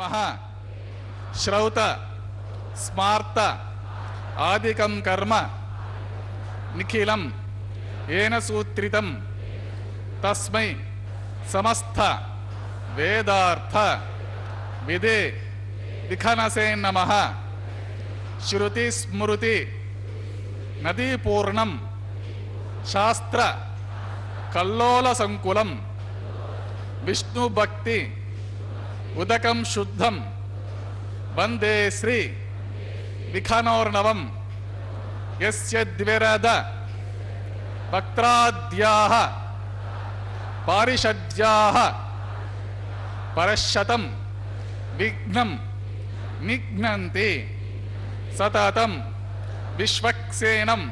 नमः। श्रौत स्मार्त आदिकं कर्म निखिलं येन सूत्रितं तस्मै समस्त वेदार्थ विदे विखनसे नमः। श्रुति स्मृति नदीपूर्णं शास्त्र कल्लोल संकुलं विष्णु भक्ति उदकं शुद्धं वंदे श्री विखनोर्णवं यस्य द्विरद वक्त्राद्याः पारिषद्याः परशतं विघ्नं निघ्नन्ति सततं विश्वक्सेनं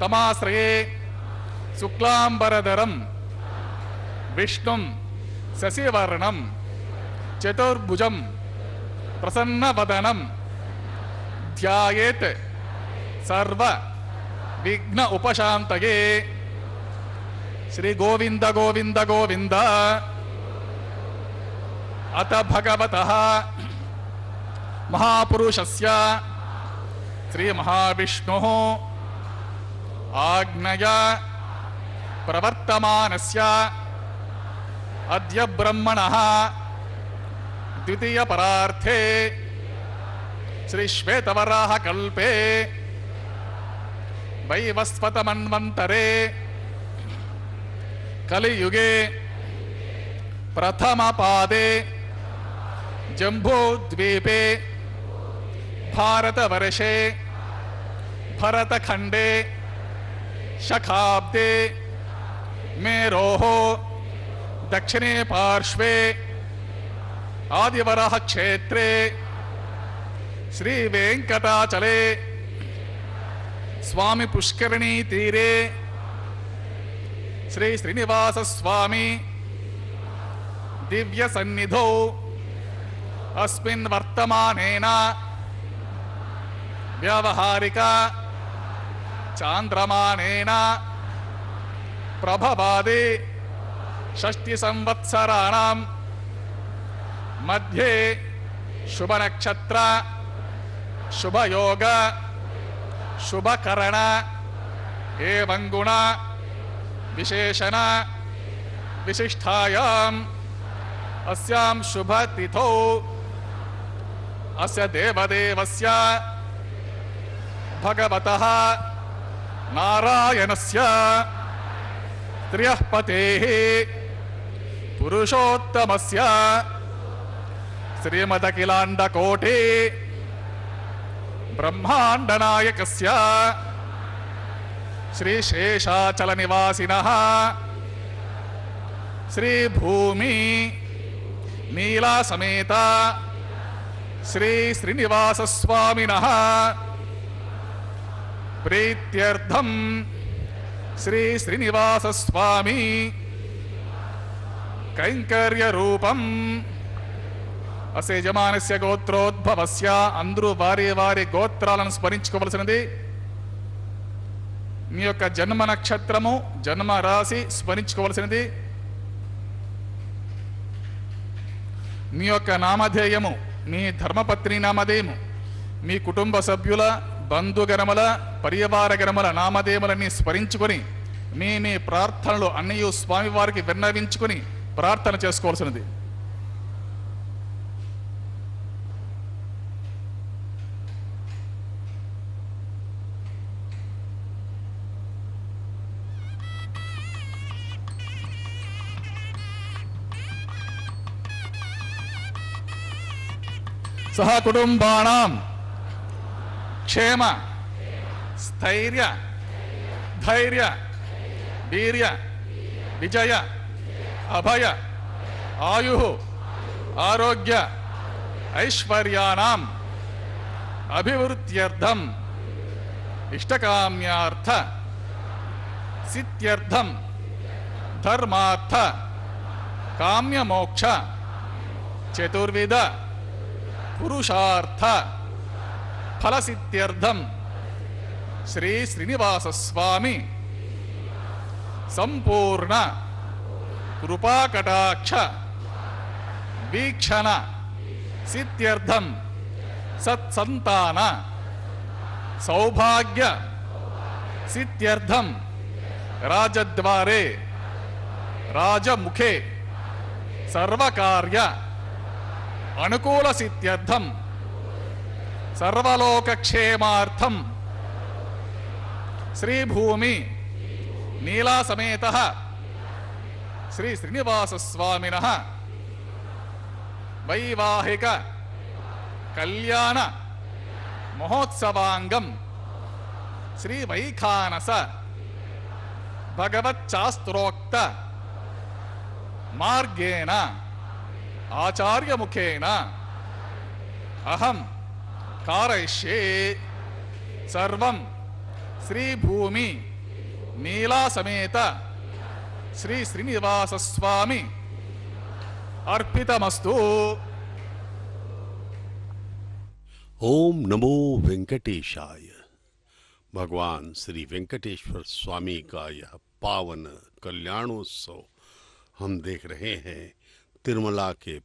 तमाश्रये शुक्लांबरधरं विष्णुं शशिवर्णं चतुर्भुजं प्रसन्नवदनं ध्यायेत् सर्व विघ्न उपशान्तये। श्री गोविंद गोविंद गोविंद। अत भगवतः महापुरुषस्य श्री महाविष्णुः आज्ञया प्रवर्तमानस्य अद्य ब्रह्मणः द्वितीय परार्थे श्री श्वेतवराह कल्पे वैवस्वत मन्वन्तरे कलियुगे प्रथम पादे जम्बूद्वीपे भारतवर्षे भरतखंडे शखाब्दे मेरोः दक्षिणे पार्श्वे आदिवराह क्षेत्रे श्री वेंकटाचले स्वामी पुष्करणी तीरे श्री श्रीनिवास स्वामी दिव्य सन्निधौ अस्मिन् वर्तमानेन व्यावहारिक चांद्रमानेन प्रभवादि षष्टि संवत्सराणां मध्ये शुभ नक्षत्र शुभ योग शुभ करण एवं गुण विशेषण विशिष्टायाम् अस्यां शुभ तिथौ अस्य देवदेवस्य भगवतः नारायणस्य त्र्यः पतेः पुरुषोत्तमस्य श्रीमदखिलाण्डकोटि ब्रह्माण्डनायकस्य श्रीशेषाचलनिवासिनः श्रीभूमि नीला समेत श्री श्रीनिवास स्वामिनः प्रीत्यर्थं श्री श्रीनिवास स्वामी कैंकर्य रूपम असे यजमानस्य गोत्रोद्भवस्य अंदरू वारी वारी गोत्राలను స్మరించుకోవాల్సినది। మీ యొక్క జన్మ నక్షత్రము జన్మ రాశి స్మరించుకోవాల్సినది। మీ యొక్క నామధేయము మీ ధర్మపత్ని నామధేయము మీ కుటుంబ సభ్యుల బంధుగణముల పరివారగణముల నామధేయములని స్మరించుకొని మీ మీ ప్రార్థనలు అన్నీ స్వామివారికి విన్నవించుకొని ప్రార్థన చేసుకోవాల్సినది। सह कुटुंबाणां क्षेम स्थैर्य धैर्य वीर्य विजय अभय आयुः आरोग्य ऐश्वर्याणाम् अभिवृद्ध्यर्थम् इष्टकाम्यार्थ सिद्ध्यर्थम् धर्मार्थ काम्यमोक्ष चतुर्विध पुरुषार्थ फलसिद्ध्यर्थं श्री श्रीनिवास स्वामी संपूर्ण कृपाकटाक्ष वीक्षण सिद्ध्यर्थम सत्संतान सौभाग्य सिद्ध्यर्थम राजद्वारे राजमुखे सर्वकार्य अनुकूल सिद्ध्यर्थम सर्वलोकक्षेमार्थम श्री भूमि नीला समेतः श्री श्रीनिवास स्वामिनः वैवाहिक कल्याण महोत्सवांगम श्री वैखानस भगवच्चास्त्रोक्त मार्गेण आचार्य मुखेन अहम कारयिष्ये सर्वं श्री भूमि नीला समेत श्री श्रीनिवास स्वामी अर्पितमस्तु। ओम नमो वेंकटेशाय। भगवान श्री वेंकटेश्वर स्वामी का यह पावन कल्याणोत्सव हम देख रहे हैं तिरुमला के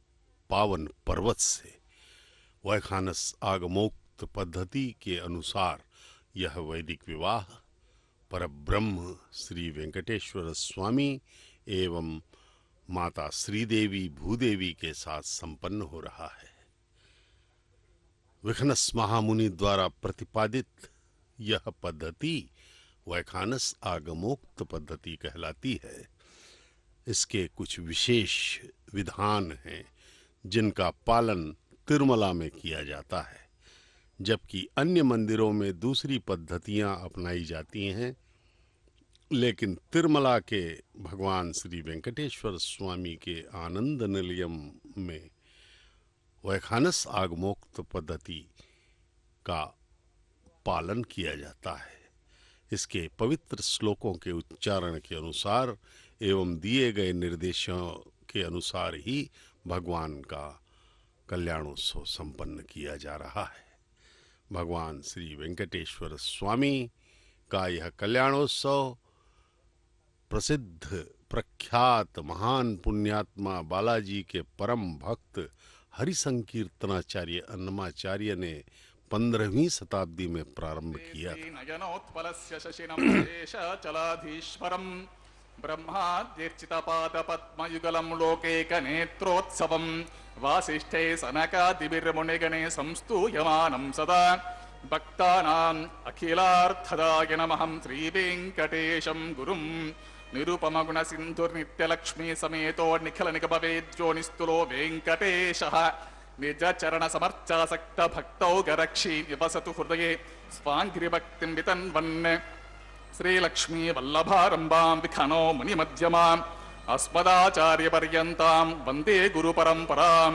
पावन पर्वत से। वैखानस आगमोक्त पद्धति के अनुसार यह वैदिक विवाह परब्रह्म श्री वेंकटेश्वर स्वामी एवं माता श्रीदेवी भूदेवी के साथ संपन्न हो रहा है। वैखानस महामुनि द्वारा प्रतिपादित यह पद्धति वैखानस आगमोक्त पद्धति कहलाती है। इसके कुछ विशेष विधान हैं जिनका पालन तिरुमला में किया जाता है, जबकि अन्य मंदिरों में दूसरी पद्धतियां अपनाई जाती हैं। लेकिन तिरुमला के भगवान श्री वेंकटेश्वर स्वामी के आनंद निलयम में वैखानस आगमोक्त पद्धति का पालन किया जाता है। इसके पवित्र श्लोकों के उच्चारण के अनुसार एवं दिए गए निर्देशों के अनुसार ही भगवान का कल्याणोत्सव संपन्न किया जा रहा है। भगवान श्री वेंकटेश्वर स्वामी का यह कल्याणोत्सव प्रसिद्ध प्रख्यात महान पुण्यात्मा बालाजी के परम भक्त हरिसंकीर्तनाचार्य अन्नमाचार्य ने 15वीं शताब्दी में प्रारंभ किया था। ब्रह्माद्यर्चितपादपद्मयुगलं लोकैकनेत्रोत्सवं वासिष्ठे सनकादिभिर्मुनिगणे संस्तूयमानं सदा भक्तानाम् अखिलार्थदाय नमः श्रीवेङ्कटेशं गुरुं निरुपमगुणसिन्धुर्नित्यलक्ष्मी समेतो निखिलनिगमवेद्यो निस्तुलो वेङ्कटेशः निजचरणसमर्चासक्तभक्तौ गरक्षि निवसतु हृदये स्वाङ्घ्रिभक्तिं वितन्वन् श्रीलक्ष्मी वल्लभारम्भां विखनो मुनिमध्यमाम् अस्मदाचार्यपर्यन्तां वन्दे गुरुपरम्परां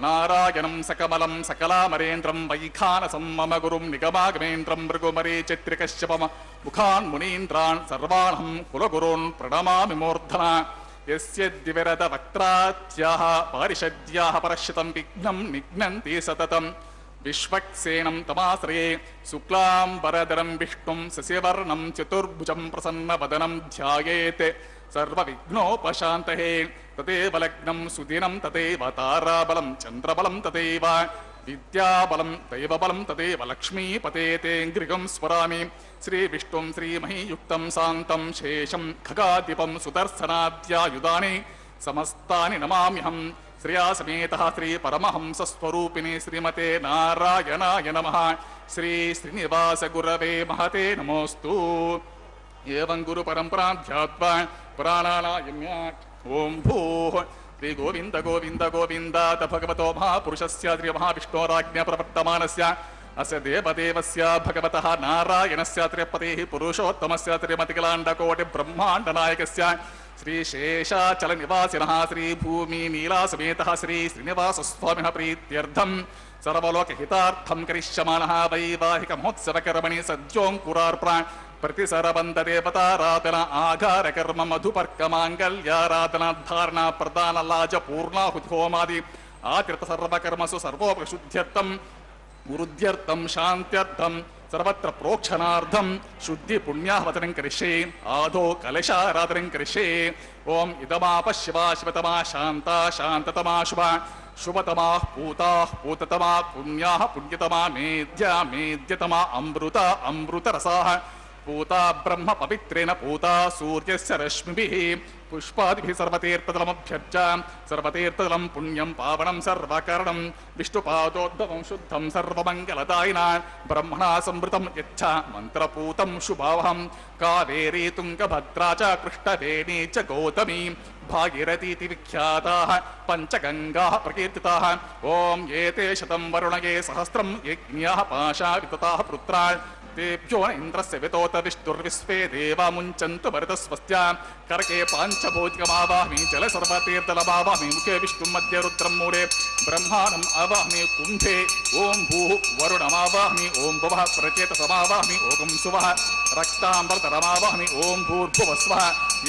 नारायणं सकमलं सकलामरेन्द्रं वैखानसं मम गुरुं निगमागमेन्द्रं भृगुमरीचित्रिकश्यपम मुखान् मुनीन्द्रान् सर्वाणं कुलगुरून् प्रणमामि मूर्धना यस्य दिविरतवक्त्रात्याः पारिषद्याः परश्रितं विघ्नं निघ्नन्ति सततं विश्वक्सेनं तमाश्रये शुक्लाम्बरधरं विष्णुं शशिवर्णं चतुर्भुजं प्रसन्नवदनं ध्यायेत् सर्वविघ्नोपशान्तये तदेव लग्नं सुदिनं तदेव ताराबलं चन्द्रबलं तदेव विद्याबलं दैवबलं तदेव लक्ष्मीपते ते गृहं स्मरामि श्रीविष्णुं श्रीमहीयुक्तं शान्तं शेषं खगाधिपं सुदर्शनाद्यायुधानि समस्तानि नमाम्यहं श्रियासमेतः श्रीपरमहंसस्वरूपिणे श्रीमते नारायणाय नमः। श्री श्रीनिवास गुरवे महते नमोस्तु। एवं गुरुपरम्पराध्यात्वा पुराणानायम्या ओं भूः श्री गोविंद गोविंद गोविंदात भगवतो महापुरुषस्य श्री महाविष्णोराज्ञा प्रवर्तमानस्य अस्य देवदेवस्य भगवतः नारायणस्य त्रिपतेः पुरुषोत्तमस्य त्रिमतिकलाण्डकोटि ब्रह्माण्डनायकस्य श्री शेषाचलनिवासिनः श्री भूमि नीलासमेतः श्री श्रीनिवासस्वामिनः प्रीत्यर्थं सर्वलोकहितार्थं करिष्यमाणः वैवाहिक महोत्सवकर्मणि सद्योऽङ्कुरार्पण प्रतिसरबन्धदेवताराधन आघारकर्म मधुपर्कमाङ्गल्याराधना धारणा प्रदान लाज पूर्णाहुतिहोमादि आकृत सर्वकर्मसु सर्वोपशुद्ध्यर्थं गुरुध्यर्थं शान्त्यर्थं सर्वत्र प्रोक्षणार्थं शुद्धि पुण्याहवचनं करिष्ये आदौ कलशाराधनं करिष्ये। ओम इदमाप शिवा शिवतमा शान्ता शान्ततमा शुभा शुभतमाः पूताः पूततमा पुण्याः पुण्यतमा मेद्या मेद्यतमा अमृत अमृतरसाः पूता ब्रह्म पवित्रेण पूता सूर्यस्य रश्मिभिः पुष्पादिभिः सर्वतीर्थजलमभ्यर्च सर्वतीर्थजलं पुण्यं पावनं सर्वकरणं विष्णुपादोद्भवं शुद्धं सर्वमङ्गलदायिना ब्रह्मणा संवृतं यच्छ मन्त्रपूतं शुभावहं कावेरी तुङ्गभद्रा च कृष्णवेणी च गौतमी भागीरथीति विख्याताः पञ्चगङ्गाः प्रकीर्तिताः ॐ एते शतं वरुणये सहस्रं यज्ञाः पाशा वितताः पुत्राः तेभ्यो इंद्रस्य वितोत विष्णुर्विश्वे देवा मुञ्चन्तु भरतस्वस्त्या करके पाञ्चभौतिकमावाहमि जलसर्वतीर्थलमावाहमि मुखे विष्णुं मध्ये रुद्रं मूले ब्रह्माणम् आवाहमि कुम्भे ॐ भूः वरुणमावाहमि ॐ भुवः प्रचेतसमावाहमि ॐ सुवः रक्ताम्बरधरमावाहमि ॐ भूर्भुवस्वः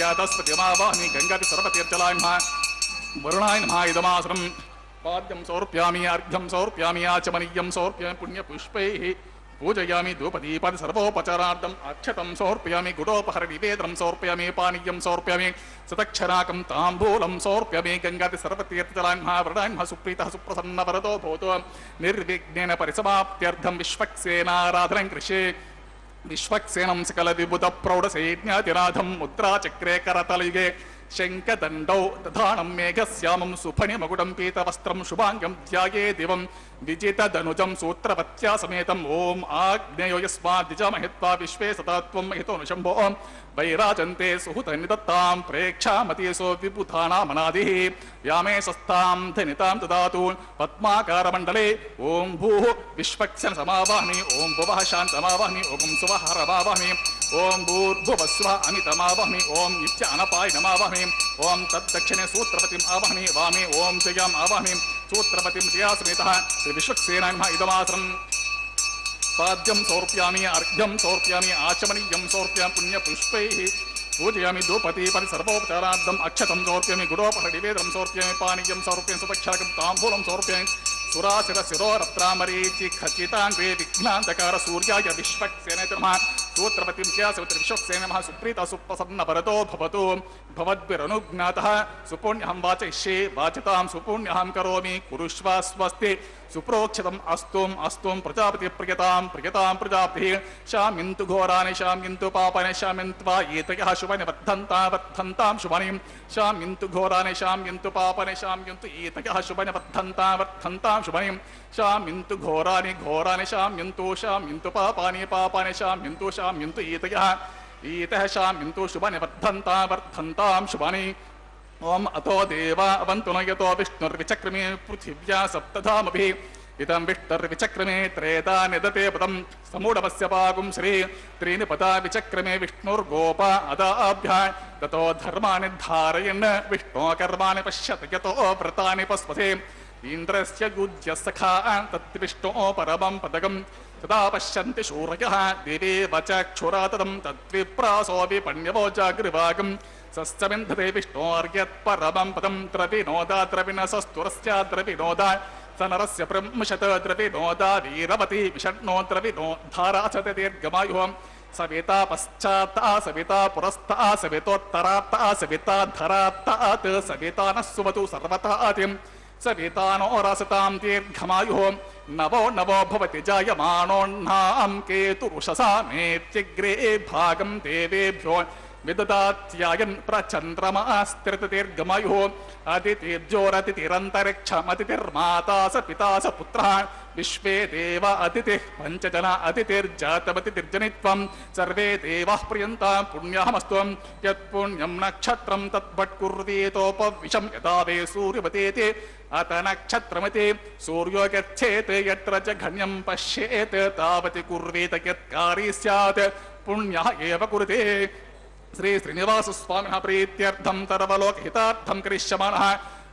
यातस्पतिमावाहमि गङ्गाति सर्वतीर्थलाय नमः वरुणाय नमः इदमासनं पाद्यं समर्पयामि अर्घ्यं समर्पयामि आचमनीयं समर्पयामि पुण्यपुष्पैः पूजयामि धूपदीपादि सर्वोपचारार्थम् अक्षतं समर्पयामि गुडोपहर निवेदनं समर्पयामि पानीयं समर्पयामि सतक्षराकं ताम्बूलं समर्पयामि गङ्गाति सर्वतीर्थजलाय नमः वरदाय नमः सुप्रीतः सुप्रसन्नवरदो भवतु निर्विघ्नेन परिसमाप्त्यर्थं विश्वक्सेनाराधनं कृष्ये विश्वक्सेनं सकलविबुधप्रौढसैन्यातिराधं मुद्राचक्रे करतलयुगे शङ्खदण्डौ दधानं मेघश्यामं सुफणिमकुटं पीतवस्त्रं शुभाङ्गं ध्याये दिवं विजितधनुजं सूत्रवत्या समेतं ॐ आग्नेयो यस्माद्विजमहित्वा विश्वे सतत्वं महितो न शम्भो वैराजन्ते सुहुतनिदत्तां प्रेक्षामतीसो विबुधानामनादिः व्यामे सस्तां धनितां ददातु पद्माकारमण्डले ॐ भूः विश्वक्सेन समावाहमि ॐ भुवः शान्तमावाहमि ॐ सुवः रमावाहमि ॐ भूर्भुवस्वः अमितमावाहमि ॐ नित्य अनपायनमावाहमि ॐ तद्दक्षिणे सूत्रपतिम् आवाहमि वामे ॐ जयाम् आवाहमि सूत्रपतिं जयासमेतः श्रीविश्वक्सेनाय नमः इदमासनं पाद्यं समर्पयामि अर्घ्यं समर्पयामि आचमनीयं समर्पयामि पुण्यपुष्पैः पूजयामि धूपदीपादि सर्वोपचारार्थम् अक्षतं समर्पयामि गुडोपहर निवेदनं समर्पयामि पानीयं समर्पयामि सुतक्षरकं ताम्बूलं समर्पयामि सुराशिरशिरोरत्रामरीचि खचिताङ्गे विघ्नान्धकार सूर्याय विश्वक्सेनाय नमः सूत्रपतिं च विश्वक्सेनाय नमः सुप्रीतः सुप्रसन्नवरदो भवतु भवद्भिरनुज्ञातः सुपुण्यहं वाचयिष्ये वाचतां सुपुण्यहं करोमि कुरुष्व स्वस्ति सुप्रोक्षतम् अस्तुम् अस्तुं प्रजापतिप्रियतां प्रियतां प्रजापतिः शाम्यन्तु घोराणि शाम्यन्तु पापानि शाम्यन्त्वा एतयः शुभानि वर्धन्तां शुभानि शाम्यन्तु घोराणि शाम्यन्तु पापानि शाम्यन्तु एतयः शुभानि वर्धन्तां शुभानि शाम्यन्तु घोराणि शाम्यन्तु पापानि शाम्यन्तु एतयः शाम्यन्तु शुभानि वर्धन्तां शुभानि ओम अतो देवा अवन्तु न यतो विष्णुर्विचक्रमे पृथिव्या सप्तधामभिः इदं विष्णुर्विचक्रमे त्रेधा निदते पदं समूढमस्य पागुं श्री त्रीणि पदा विचक्रमे विष्णुर्गोपा अदाभ्या ततो धर्माणि धारयन् विष्णो कर्माणि पश्यत यतो व्रतानि पस्पथे इन्द्रस्य गुज्य सखा तद्विष्णो परमं पदकं तदा पश्यन्ति शूरयः दिवे वचक्षुरा तदं तद्विप्रासो विपण्यवो जागृवागं सस्यमिन्धते विष्णोर्यत्परमं पदं द्रविनोदा द्रविणसस्तुरस्य द्रविनोदा स नरस्य ब्रह्मशत द्रविनोदा वीरवती विषण्णो द्रविनोद्धारा च दीर्घमायुः सविता पश्चात्ता सविता पुरस्ता सवितोत्तरात्ता सविता धरात्तात् सविता नः सुवतु सर्वतातिं सवितानो रसतां दीर्घमायुः नवो नवो भवति जायमानोऽह्नां केतुरुषसा मेत्यग्रे भागं देवेभ्यो विददात्यायन् प्रचन्द्रमास्त्रितदीर्घमायुः अदितिर्जोरतिथिरन्तरिक्षमतिथिर्माता स पिता स पुत्रः विश्वे देव अतिथिः पञ्चजना अतिथिर्जातमतिथिर्जनित्वं सर्वे देवाः प्रियन्तां पुण्यहमस्तु यत्पुण्यं नक्षत्रं तद्भट्कुर्वीतोपविशं यदा वे सूर्यवतेति अत नक्षत्रमति सूर्यो गच्छेत् यत्र जघन्यं पश्येत् तावति कुर्वीत यत्कारी स्यात् पुण्यः एव कुरुते श्री श्रीनिवास स्वामिनः प्रीत्यर्थं सर्वलोकहितार्थं करिष्यमाणः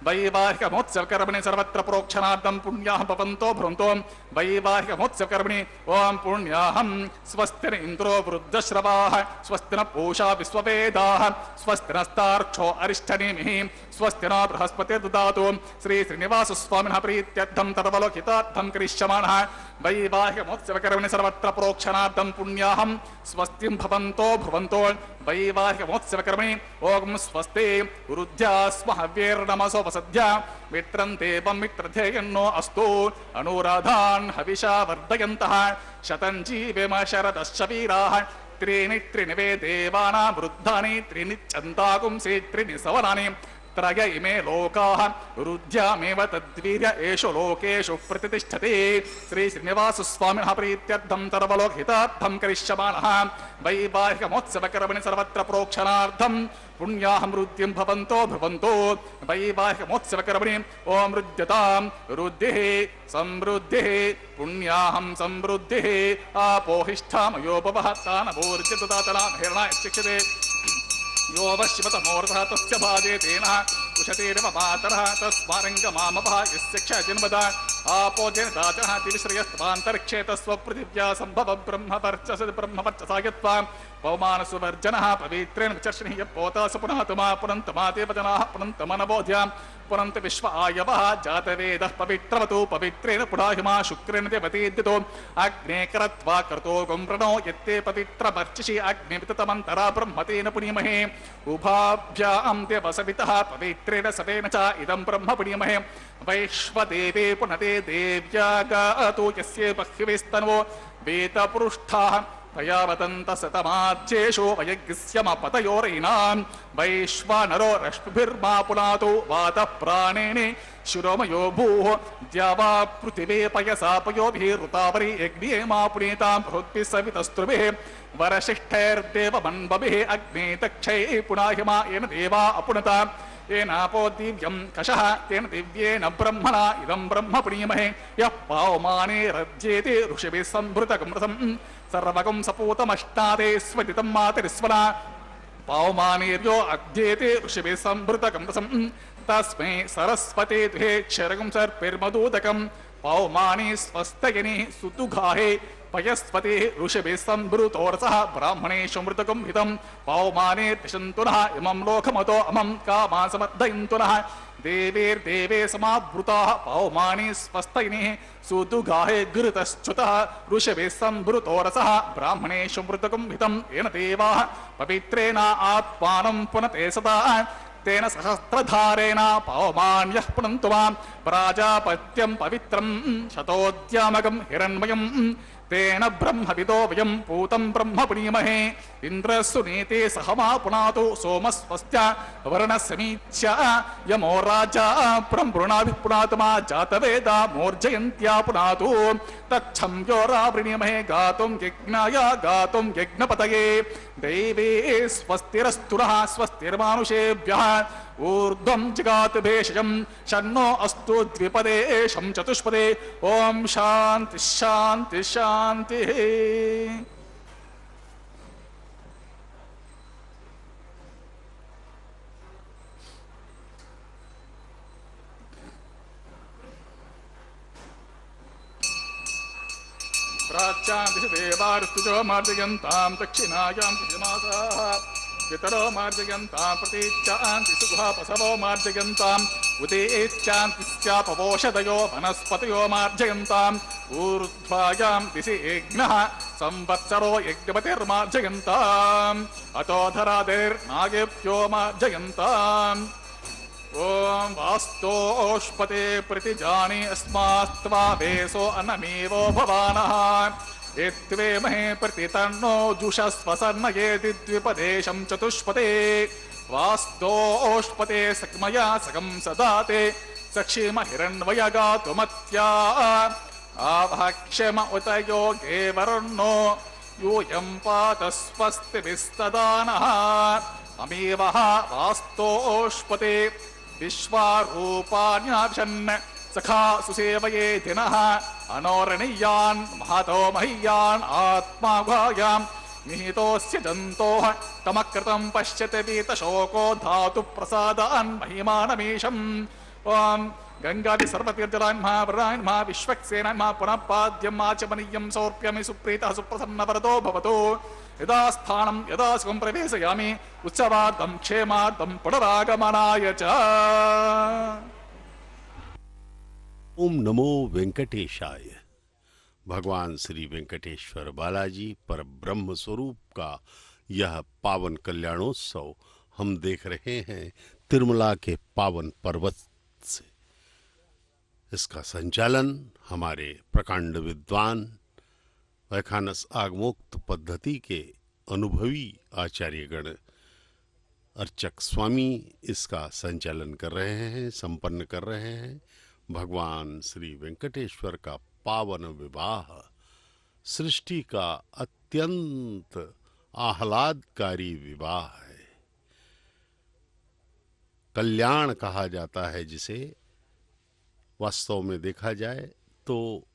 वैवाहिकमोत्सवकर्मणि सर्वत्र प्रोक्षणार्थं पुण्याः भवन्तो भ्रुवन्तो वैवाहिकमोत्सवकर्मणि ओं पुण्याहं स्वस्ति न इन्द्रो वृद्धश्रवाः स्वस्ति न पूषा विश्ववेदाः स्वस्ति नस्तार्क्षो अरिष्ठनेमिः स्वस्ति न बृहस्पतिर्ददातु श्री श्रीनिवास स्वामिनः प्रीत्यर्थं सर्वलोकहितार्थं करिष्यमाणः वैवाहिकमोत्सवकर्मणि सर्वत्र प्रोक्षणार्थं पुण्याहं स्वस्तिं भवन्तो भ्रुवन्तो वैवाहिकमोत्सवकर्मणि ओम स्वस्ति उरुध्यास्म हव्यैर्नमसोपसद्य मित्रं देवं मित्रधेयन्नो अस्तु अनुराधान् हविषा वर्धयन्तः शतं जीवेम शरदश्च वीराः त्रीणि त्रीणि वे देवानां वृद्धानि त्रीणि छन्दागुंसि त्रीणि सवनानि त्रय इमे लोकाः रुद्यामेव तद्वीर्य एषु लोकेषु प्रतिष्ठते श्री श्रीनिवासस्वामिनः प्रीत्यर्थं सर्वलोकहितार्थं करिष्यमाणः वैवाहिकमोत्सवकर्मणि सर्वत्र प्रोक्षणार्थं पुण्याहं रुद्धिं भवन्तो भवन्तो वैवाहिकमोत्सवकर्मणि ओम रुद्यतां रुद्धिः समृद्धिः पुण्याहं समृद्धिः आपोहिष्ठामयोपवः तानभोर्जतदातला हिरणाय शिक्षते यो वश्यवतमोर्धः तस्य भाजे तेन कुशतेरव मातरः तस्मारङ्गमामवः यस्य क्षजन्मदा आपो जनदाचः तिविश्रयस्त्वान्तरिक्षे तस्वपृथिव्या सम्भव ब्रह्मवर्चसा यत्त्वा पवमानसुवर्जनः पवित्रेण विचर्षणिः यः पोतास पुनः पुनन्तमा देवजनाः पुनन्तमनबोध्यां पुनन्त विश्व आयवः जातवेदः पवित्रवतो पवित्रेण पुराहिमा शुक्रेण देवतीद्यतो अग्ने करत्वा कर्तो गुम्रणो यत्ते पवित्रमर्चिषि अग्निविततमन्तरा ब्रह्मतेन पुनीमहे उभाभ्यां देवसवितः पवित्रेण सवेन च इदं ब्रह्म पुनीमहे वैश्वदेवे पुनते देव्या गातो यस्य बह्विस्तन्वो वेदपुरुष्ठाः तयावतन्त शतमाज्येषु वयज्ञस्यमपतयोरयिनां वैश्वानरो रश्मिभिर्मा पुनातो वातः प्राणेने शिरोमयो भूः द्यावा पृथिवे पयसा पयोभिरुतावरी यज्ञे मा पुनीतां बृहद्भिः सवितस्त्रुभिः वरशिष्ठैर्देवमन्वभिः अग्ने तक्षैः पुनाहिमा येन देवा अपुनता येनापो दिव्यं कषः तेन दिव्येन ब्रह्मणा इदं ब्रह्म पुनीमहे यः पावमाने रज्येते ऋषिभिः सम्भृतकमृतं सर्वगं सपूतमष्टादे स्वदितं मातरिस्वना पावमानेर्यो अध्येते ऋषिभिः सम्भृतकमृतं तस्मै सरस्वते दुहे क्षरगं सर्पिर्मदूदकं पावमाने स्वस्तयनि सुतुघाहे पयस्पति ऋषिभिः सम्भृतोरसः ब्राह्मणेषु मृतकं हितं पावमाने तिषन्तु नः इमं लोकमतो अमं कामा समर्दयन्तु नः देवेर्देवे समावृताः पावमाने स्वस्तयिनिः सुदुगाहे घृतश्च्युतः ऋषिभिः सम्भृतोरसः ब्राह्मणेषु मृतकं हितं येन देवाः पवित्रेण आत्मानं पुनते सदा तेन सहस्त्रधारेण पावमान्यः पुनन्तु मां प्राजापत्यं पवित्रं शतोद्यामकं हिरण्मयं तेन ब्रह्मविदो वयं पूतं ब्रह्म पुनीमहे इन्द्रस्सुनीते सहमा पुनातु सोमस्वस्य वर्णसमीच्य यमो राजा ब्रह्मृणाभिः पुनातु मा जातवेदा मोर्जयन्त्या पुनातु तच्छं यो रावृणीमहे गातुं यज्ञाय गातुं यज्ञपतये दैवे स्वस्तिरस्तु नः स्वस्तिर्मानुषेभ्यः ऊर्ध्वं जगात भेषजं शन्नो अस्तु द्विपदे शं चतुष्पदे ओम शांति शांति शांति। प्राच्यां दिशि देवार्तुजो मार्जयन्तां दक्षिणायां दिशमासाः पितरो मार्जयन्तां प्रतीच्चान्ति सुगुहापसवो मार्जयन्ताम् उदेच्चान्तिश्चापवोषधयो वनस्पतयो मार्जयन्ताम् ऊर्ध्वायां दिशि यज्ञः संवत्सरो यज्ञपतिर्मार्जयन्ताम् अतोधरादिर्नागेभ्यो मार्जयन्ताम् ओम वास्तोष्पते प्रतिजानि अस्मास्त्वा वेसो अनमेवो भवानः एत्वे महे प्रतितन्नो जुषस्वसन्नयेति द्विपदेशं चतुष्पते वास्तोष्पते सक्मया सकं सदाते सक्षिम हिरण्वयगातुमत्या आवहक्षम उत योगे वरुणो यूयं पात स्वस्तिभिस्तदानः अमीवः वास्तोष्पते विश्वारूपाण्याभिषन् सखा सुसेवये दिनः अनोरणीयान् महतो मह्यान् आत्मा गुहायां निहितोऽस्य जन्तोः तमकृतं पश्यति वीतशोको धातु प्रसादान् महिमानमीशम् ओम गंगादि सर्वतीर्थजलान्मा वरान्मा विश्वक्सेनान्मा पुनः पाद्यम् आचमनीयं सौर्प्यमि सुप्रीतः सुप्रसन्नवरदो भवतु यदा स्थानं यदा सुखं प्रवेशयामि उत्सवार्थं क्षेमार्थं पुनरागमनाय च। ओम नमो वेंकटेशाय। भगवान श्री वेंकटेश्वर बालाजी पर ब्रह्म स्वरूप का यह पावन कल्याणोत्सव हम देख रहे हैं तिरुमला के पावन पर्वत से। इसका संचालन हमारे प्रकांड विद्वान वैखानस आगमोक्त पद्धति के अनुभवी आचार्यगण अर्चक स्वामी इसका संचालन कर रहे हैं, संपन्न कर रहे हैं। भगवान श्री वेंकटेश्वर का पावन विवाह सृष्टि का अत्यंत आह्लादकारी विवाह है। कल्याण कहा जाता है जिसे, वास्तव में देखा जाए तो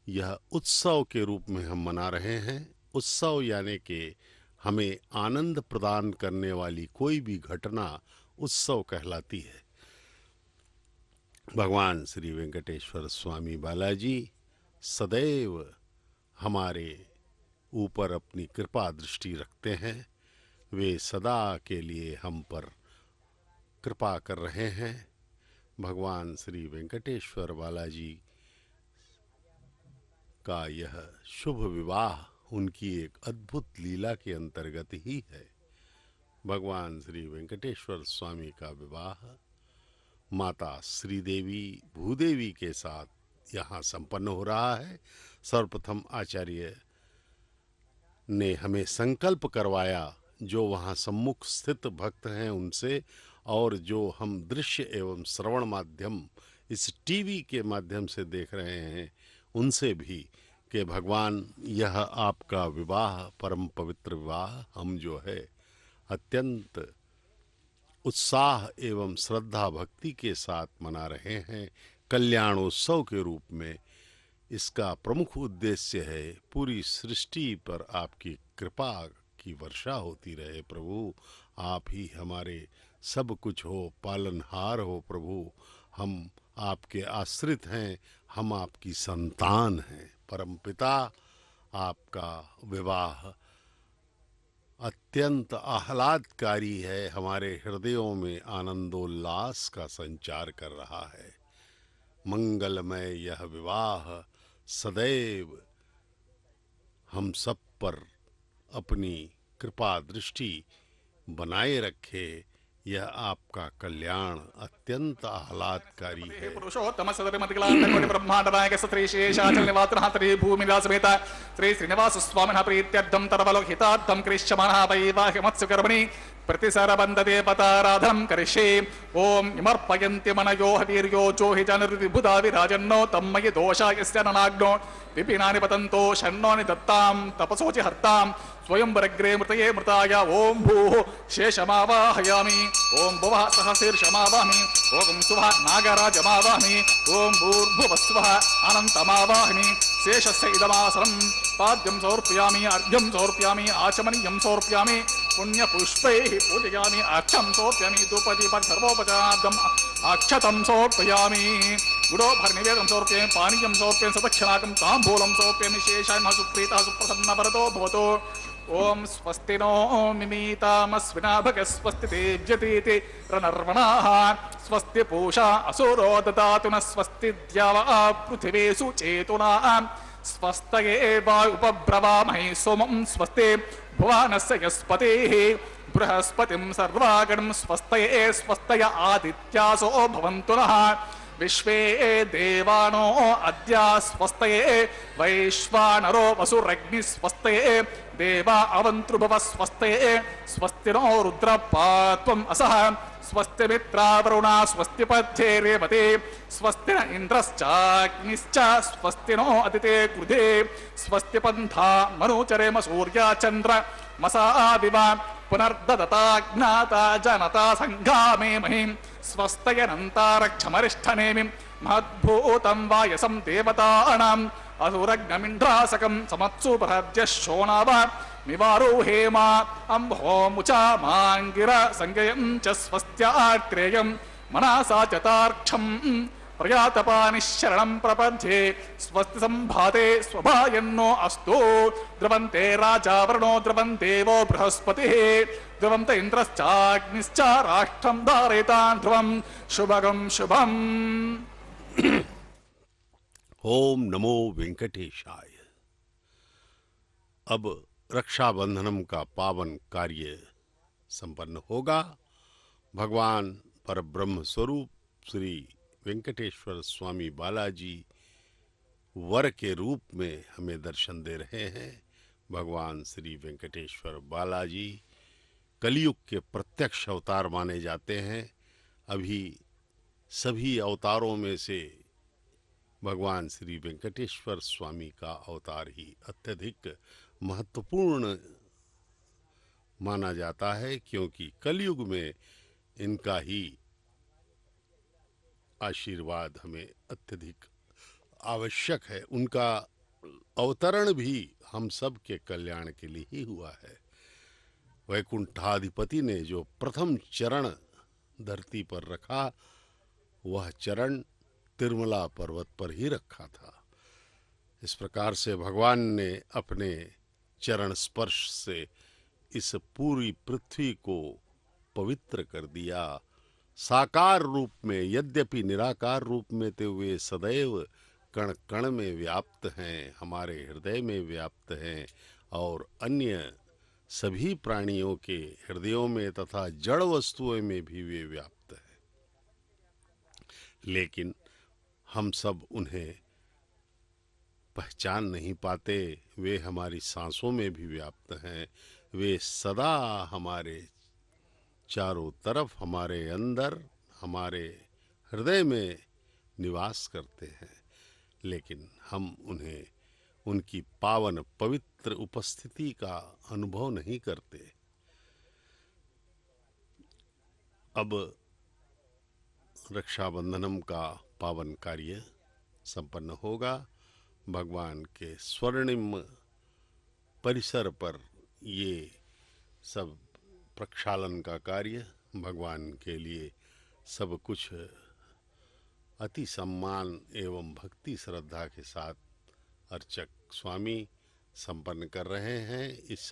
यह उत्सव के रूप में हम मना रहे हैं। उत्सव यानी कि हमें आनंद प्रदान करने वाली कोई भी घटना उत्सव कहलाती है। भगवान श्री वेंकटेश्वर स्वामी बालाजी सदैव हमारे ऊपर अपनी कृपा दृष्टि रखते हैं। वे सदा के लिए हम पर कृपा कर रहे हैं। भगवान श्री वेंकटेश्वर बालाजी का यह शुभ विवाह उनकी एक अद्भुत लीला के अंतर्गत ही है। भगवान श्री वेंकटेश्वर स्वामी का विवाह माता श्रीदेवी भूदेवी के साथ यहाँ संपन्न हो रहा है। सर्वप्रथम आचार्य ने हमें संकल्प करवाया, जो वहाँ सम्मुख स्थित भक्त हैं उनसे, और जो हम दृश्य एवं श्रवण माध्यम इस टीवी के माध्यम से देख रहे हैं उनसे भी, कि भगवान यह आपका विवाह परम पवित्र विवाह हम जो है अत्यंत उत्साह एवं श्रद्धा भक्ति के साथ मना रहे हैं। कल्याणोत्सव के रूप में इसका प्रमुख उद्देश्य है पूरी सृष्टि पर आपकी कृपा की वर्षा होती रहे। प्रभु आप ही हमारे सब कुछ हो, पालनहार हो। प्रभु हम आपके आश्रित हैं, हम आपकी संतान हैं। परमपिता आपका विवाह अत्यंत आह्लादकारी है, हमारे हृदयों में आनंदोल्लास का संचार कर रहा है। मंगलमय यह विवाह सदैव हम सब पर अपनी कृपा दृष्टि बनाए रखे। यह आपका कल्याण अत्यंत आह्लादकारी है। पुरुषोत्तम सदरिमतिकलांतकोटि ब्रह्मांड नायक श्री शेषाचल निवासः श्री भूमिदास समेत श्री श्रीनिवास स्वामिनः प्रीत्यर्थं तरवलोहितार्थं क्रिश्चमानः वैवाहिकमत्स्यकर्मणि प्रतिसरबन्धते पताराधनं करिष्ये। ओम इमर्पयन्ति मनयो हवीर्यो जो हि जनरुद्भुता विराजन्नो तन्मयि दोषायस्य ननाग्नो विपिनानि पतन्तो शन्नो निदत्तां तपसोचि हर्तां स्वयंवरग्रे मृतये मृताय। ओम भूः शेषमावाहयामि, ओम भुवः सहशीर्षमावाहमि, ओम सुवः नागराजमावाहमि, ओम भूर्भुवस्वः अनन्तमावाहमि। शेषस्य इदमासनं पाद्यं समर्पयामि, अर्घ्यं समर्पयामि, आचमनीयं समर्पयामि, पुण्यपुष्पैः पूजयामि, अक्षं समर्पयामि, धूपदीपं सर्वोपचारार्थम् अक्षतं समर्पयामि, गुडोभरनिवेदं समर्पयामि, पानीयं समर्पयामि, सदक्षिणाकं ताम्बूलं समर्पयामि। शेषाय सुप्रीतः सुप्रसन्नवरदो भवतु। ओम स्वस्ति नो मिमीतामस्विना भगः स्वस्ति तेजतीति रनर्वणाः स्वस्ति पूषा असुरो ददातु न स्वस्ति द्यावा पृथिवीषु चेतुनाः स्वस्तये वायुपब्रवामहे सोमं स्वस्ति भुवनस्य यस्पतिः बृहस्पतिं सर्वागणं स्वस्तये स्वस्तय आदित्यासो भवन्तु नः विश्वे देवानो अद्य स्वस्तये वैश्वानरो वसुरग्नि स्वस्तये देवा अवन्तृभव स्वस्तये स्वस्ति नो रुद्रपात्वम् असः स्वस्ति मित्रावरुणा स्वस्ति पथ्ये रेवते स्वस्ति न इन्द्रश्चाग्निश्च स्वस्ति नो अदिते कृधे स्वस्ति पन्था मनुचरेम सूर्या चन्द्र मसा विवा पुनर्ददताज्ञाता जनता संघामे महिं स्वस्तयनन्तारक्षमरिष्ठनेमिं महद्भूतं वायसं देवतानाम् असुरग्नमिन्द्रासकं समत्सु बृहद्यः शोणाव निवारो हेमा अम्भोमुचा माङ्गिर संज्ञयं च स्वस्त्यात्रेयं मनसा चतार्क्षं प्रयातपानिशरणं प्रपद्ये स्वस्ति संभाते स्वभायन्नो अस्तु द्रवन्ते राजावरणो द्रवन् देवो बृहस्पतिः द्रवन्त इन्द्रश्चाग्निश्च राष्ट्रं धारयतान् ध्रुवं शुभगं शुभम्। ओम नमो वेंकटेशाय। अब रक्षाबंधनम का पावन कार्य संपन्न होगा। भगवान परब्रह्म स्वरूप श्री वेंकटेश्वर स्वामी बालाजी वर के रूप में हमें दर्शन दे रहे हैं। भगवान श्री वेंकटेश्वर बालाजी कलयुग के प्रत्यक्ष अवतार माने जाते हैं। अभी सभी अवतारों में से भगवान श्री वेंकटेश्वर स्वामी का अवतार ही अत्यधिक महत्वपूर्ण माना जाता है, क्योंकि कलयुग में इनका ही आशीर्वाद हमें अत्यधिक आवश्यक है। उनका अवतरण भी हम सब के कल्याण के लिए ही हुआ है। वैकुंठाधिपति ने जो प्रथम चरण धरती पर रखा, वह चरण तिरुमला पर्वत पर ही रखा था। इस प्रकार से भगवान ने अपने चरण स्पर्श से इस पूरी पृथ्वी को पवित्र कर दिया। साकार रूप में, यद्यपि निराकार रूप में ते वे सदैव कण कण में व्याप्त हैं, हमारे हृदय में व्याप्त हैं और अन्य सभी प्राणियों के हृदयों में तथा जड़ वस्तुओं में भी वे व्याप्त हैं। लेकिन हम सब उन्हें पहचान नहीं पाते। वे हमारी सांसों में भी व्याप्त हैं। वे सदा हमारे चारों तरफ, हमारे अंदर, हमारे हृदय में निवास करते हैं, लेकिन हम उन्हें, उनकी पावन पवित्र उपस्थिति का अनुभव नहीं करते। अब रक्षाबंधनम का पावन कार्य संपन्न होगा। भगवान के स्वर्णिम परिसर पर ये सब प्रक्षालन का कार्य, भगवान के लिए सब कुछ अति सम्मान एवं भक्ति श्रद्धा के साथ अर्चक स्वामी संपन्न कर रहे हैं। इस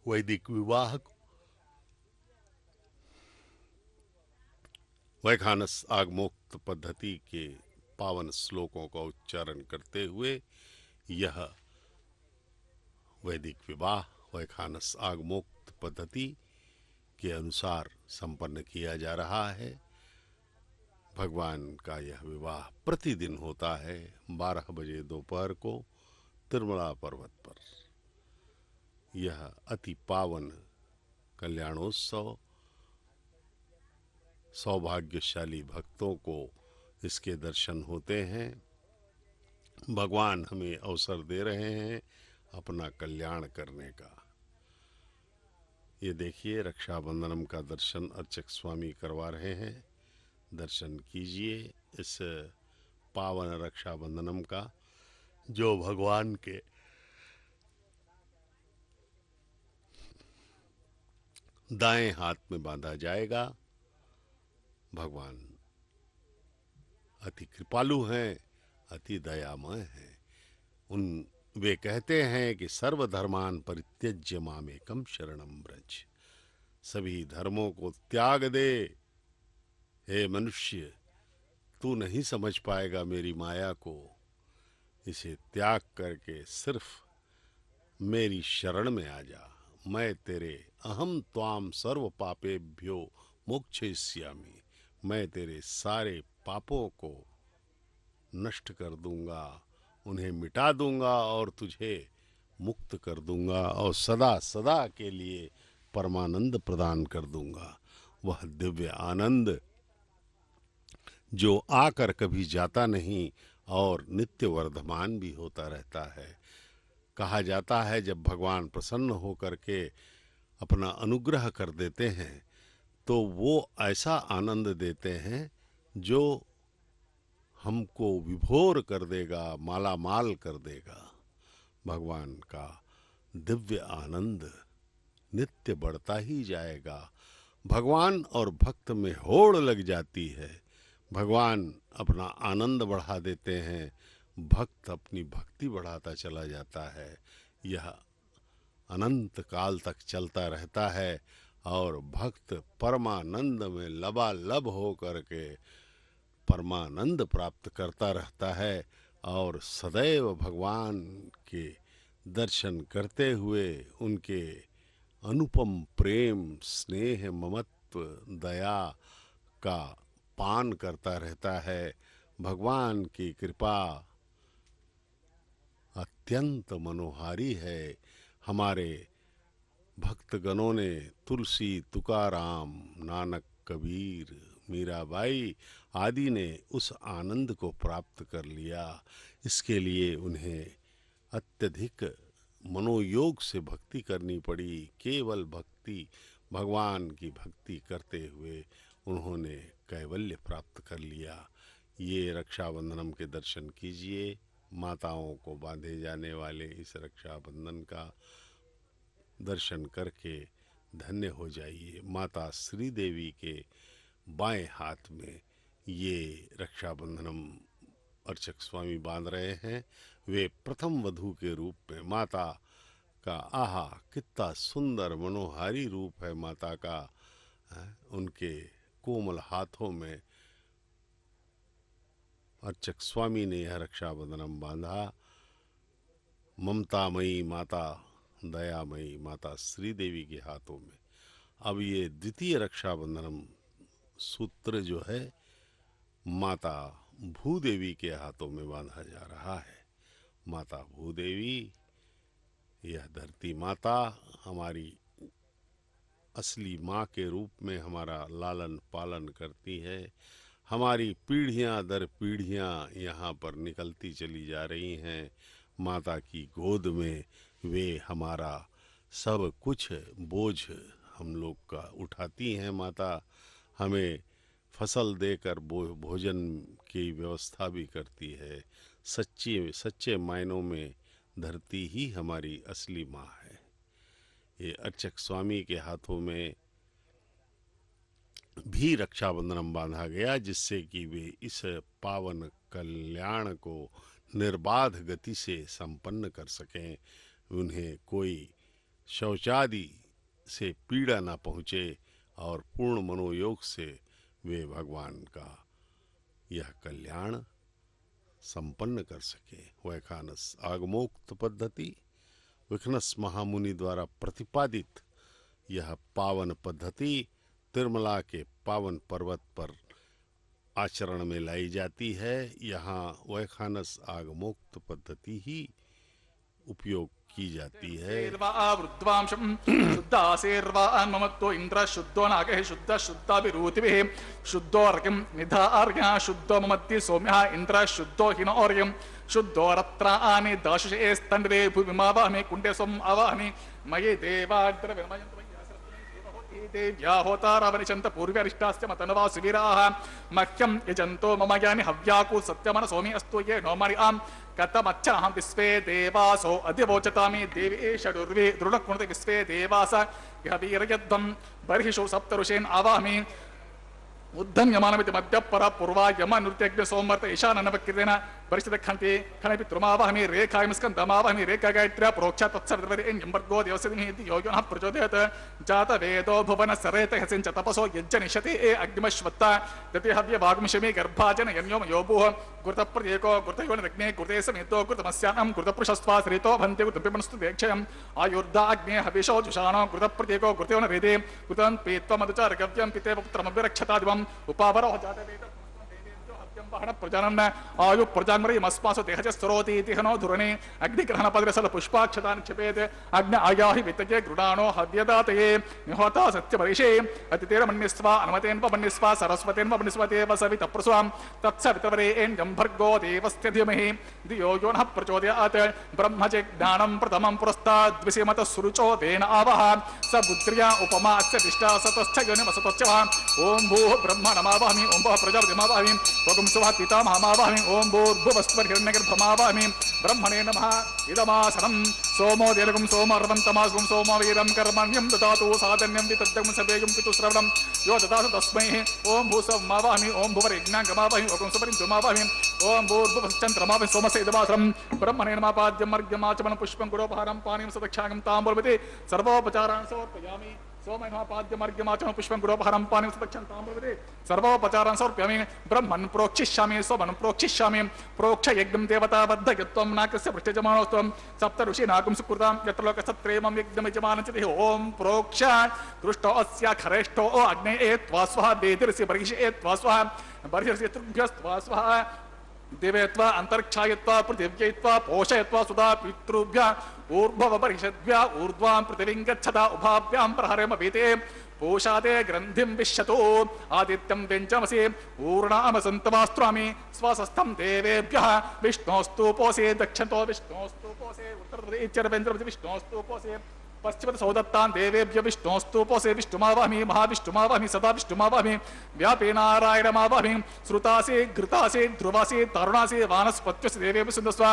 वैदिक विवाह वैखानस आगमोक्त पद्धति के पावन श्लोकों का उच्चारण करते हुए यह वैदिक विवाह वैखानस आगमोक्त पद्धति के अनुसार संपन्न किया जा रहा है। भगवान का यह विवाह प्रतिदिन होता है 12 बजे दोपहर को तिरुमला पर्वत पर। यह अति पावन कल्याणोत्सव सौभाग्यशाली भक्तों को इसके दर्शन होते हैं। भगवान हमें अवसर दे रहे हैं अपना कल्याण करने का। ये देखिए, रक्षाबंधनम का दर्शन अर्चक स्वामी करवा रहे हैं। दर्शन कीजिए इस पावन रक्षाबंधनम का, जो भगवान के दाएं हाथ में बांधा जाएगा। भगवान अति कृपालु हैं, अति दयामय हैं। वे कहते हैं कि सर्वधर्मान परित्यज्य मामेकं शरणं व्रज। सभी धर्मों को त्याग दे। हे मनुष्य, तू नहीं समझ पाएगा मेरी माया को। इसे त्याग करके सिर्फ मेरी शरण में आ जा। मैं तेरे अहम त्वाम सर्व पापेभ्यो मोक्षयिष्यामि। मैं तेरे सारे पापों को नष्ट कर दूंगा, उन्हें मिटा दूंगा और तुझे मुक्त कर दूंगा और सदा सदा के लिए परमानंद प्रदान कर दूंगा। वह दिव्य आनंद जो आकर कभी जाता नहीं और नित्य वर्धमान भी होता रहता है। कहा जाता है जब भगवान प्रसन्न होकर के अपना अनुग्रह कर देते हैं तो वो ऐसा आनंद देते हैं जो हमको विभोर कर देगा, माला माल कर देगा। भगवान का दिव्य आनंद नित्य बढ़ता ही जाएगा। भगवान और भक्त में होड़ लग जाती है। भगवान अपना आनंद बढ़ा देते हैं, भक्त अपनी भक्ति बढ़ाता चला जाता है। यह अनंत काल तक चलता रहता है और भक्त परमानंद में लबालब हो करके परमानंद प्राप्त करता रहता है और सदैव भगवान के दर्शन करते हुए उनके अनुपम प्रेम, स्नेह, ममत्व, दया का पान करता रहता है। भगवान की कृपा अत्यंत मनोहारी है। हमारे भक्तगणों ने तुलसी, तुकाराम, नानक, कबीर, मीराबाई आदि ने उस आनंद को प्राप्त कर लिया। इसके लिए उन्हें अत्यधिक मनोयोग से भक्ति करनी पड़ी। केवल भक्ति, भगवान की भक्ति करते हुए उन्होंने कैवल्य प्राप्त कर लिया। ये रक्षाबंधनम के दर्शन कीजिए। माताओं को बांधे जाने वाले इस रक्षाबंधन का दर्शन करके धन्य हो जाइए। माता श्री देवी के बाएं हाथ में ये रक्षाबंधनम अर्चक स्वामी बांध रहे हैं। वे प्रथम वधू के रूप में माता का, आहा कितना सुंदर मनोहारी रूप है माता का। उनके कोमल हाथों में अर्चक स्वामी ने यह रक्षाबंधनम बांधा। ममतामयी माता, दयामयी माता श्री देवी के हाथों में। अब ये द्वितीय रक्षाबंधनम सूत्र जो है माता भूदेवी के हाथों में बांधा जा रहा है। माता भूदेवी, यह धरती माता हमारी असली माँ के रूप में हमारा लालन पालन करती है। हमारी पीढ़ियाँ दर पीढ़ियाँ यहाँ पर निकलती चली जा रही हैं। माता की गोद में वे हमारा सब कुछ बोझ हम लोग का उठाती हैं। माता हमें फसल देकर भोजन की व्यवस्था भी करती है। सच्चे मायनों में धरती ही हमारी असली माँ है। ये अर्चक स्वामी के हाथों में भी रक्षाबंधनम बांधा गया, जिससे कि वे इस पावन कल्याण को निर्बाध गति से संपन्न कर सकें। उन्हें कोई शौचादि से पीड़ा न पहुँचे और पूर्ण मनोयोग से वे भगवान का यह कल्याण संपन्न कर सके। वैखानस आगमोक्त पद्धति, विघ्नस महामुनि द्वारा प्रतिपादित यह पावन पद्धति तिरुमला के पावन पर्वत पर आचरण में लाई जाती है। यहाँ वैखानस आगमोक्त पद्धति ही उपयोग की जाती है। शुद्धासेर्वान्ममत्तो इंद्र शुद्धो नागः शुद्ध शुद्धाभिरूतिभिः शुद्धोर्यं निधार्यः शुद्धो ममत्ति सौम्यः इंद्र शुद्धो हिनोर्यं शुद्धो रत्राणि दाशुषे स्तन्वे भूमिमावाहमि कुण्डे स्वम् आवाहमि मयि देवाद्रविमयं देव्या होतारावनिचन्त पूर्व्यरिष्टास्य मतनवा सुवीराः मह्यं यजन्तो मम यानि हव्याकु सत्यमनसोमि अस्तु ये नो मर्यां कथमच्छाहं विश्वे देवासो अधिवोचतामि देवी षडुर्वे दृढकुणते विश्वे देवास यः वीर्यध्वं बर्हिषु सप्तऋषीन् आवाहमि उद्धम्यमानमिति मध्यपरा पूर्वा यम नृत्यज्ञ सोमवर्त ईशाननवकृतेन परिषद खन्ति खनपि त्रुमावाहमि रेखायं स्कन्दमावाहमि रेखा गायत्र्या प्रोक्षा तत्सवितुर्वरेण्यं भर्गो देवस्य योगिनः प्रचोदयात् जातवेदो भुवन सरेत हसिञ्च तपसो यज्जनिषति ए अग्निमश्वत्ता दति हव्य वाग्मिषमि गर्भाजन यन्योम योभुः गुरुतप्रत्येको गुरुतयोनिरग्ने गुरुते समेतो गुरुतमस्यानं गुरुतपुरुषस्त्वा श्रीतो भन्ते गुरुतपिमनस्तु देक्षयम् आयुर्धा अग्ने हविषो जुषाणो गुरुतप्रत्येको गुरुतयोनिरेदे गुरुतं पीत्वा मधुचारगव्यं पितेव पुत्रमभिरक्षतादिवम् उपावरो जातवेद प्रजानन आयु प्रजान्मरिमस्मासु देहज स्तरोति हनो धुरणे अग्निग्रहण पद्रसल पुष्पाक्षता निक्षेपेत अग्न आयाहि वितजे गृणाणो हव्यदातये निहोता सत्यपरिषे अतितेरमन्यस्वा अनुमतेन्वमन्यस्वा सरस्वतेन्वमन्यस्वतेव सवितप्रस्वां तत्सवितवरेण्यं भर्गो देवस्य धीमहि धियो यो नः प्रचोदयात् ब्रह्मचे ज्ञानं प्रथमं पुरस्ताद्विषेमतः सुरुचो तेन आवह स बुद्ध्या उपमा अस्य दिष्टा सतश्च योनिमसतश्च ओं भूः ब्रह्मणमावाहमि ओं भूः प्रजापतिमावाहमि पितामहमावाहमि ओं भूर्भुवस्त्वहिरण्यगर्भमावाहमि ब्रह्मणे नमः इदमासनं सोमो देवगुं सोमर्वन्तमासुं सोमवीरं कर्मण्यं ददातु साधन्यं वितद्दं सवेगं पितुश्रवणं यो ददातु तस्मै ओं भूसवमावाहमि ओं भुवरिज्ञाङ्गमावाहमि ओं सुपरिन्द्रमावाहमि ओं भूर्भुवश्चन्द्रमावाहमि सोमस्य इदमासनं ब्रह्मणे नमः पाद्यं अर्घ्यमाचमनं पुष्पं गुरोपहारं पानीं सदक्षागं ताम्बूलमिति सर्वोपचारान् समर्पयामि। सोमयमापाद्यमर्घ्यमाचन पुष्पं गुरोपहरं पानीं सुदक्षन्तां भवति सर्वोपचारान् समर्पयामि ब्रह्मन् प्रोक्षिष्यामि सोमन् प्रोक्षिष्यामि प्रोक्ष यज्ञं देवताबद्धयत्वं नाकस्य पृष्ठजमानोस्त्वं सप्त ऋषीनागं सुकृतां यत्र लोकसत्रेमं यज्ञं यजमानचितिः ॐ प्रोक्ष दृष्टो अस्य खरेष्ठो अग्ने त्वा स्वाहा वेदिर्षि बर्हिषि त्वा स्वाहा बर्हिर्षि तुभ्यस्त्वा स्वाहा दिवेत्वा अंतरिक्षायत्वा पृथिव्यैत्वा पोषयत्वा सुधा पितृभ्य ऊर्ध्व बर्हिषद्भ्य ऊर्ध्वां पृथिवीं गच्छता उभाभ्यां प्रहरेम भीते पोषादे ग्रन्थिं विश्यतो आदित्यं व्यञ्जमसि ऊर्णामसन्तवास्त्रामि स्वसस्थं देवेभ्यः विष्णोस्तु पोषे दक्षिणतो विष्णोस्तु पोषे उत्तरवेन्द्रमसि विष्णोस्तु पोषे पश्चिम सौदत्तान् देवेभ्य विष्णोस्तु पोषे विष्णुमावाहमि महाविष्णुमावाहमि सदा विष्णुमावाहमि व्यापे नारायणमावाहमि श्रुतासि घृतासि ध्रुवासि तरुणासि वानस्पत्योऽसि देवेभ्यः सुन्दस्व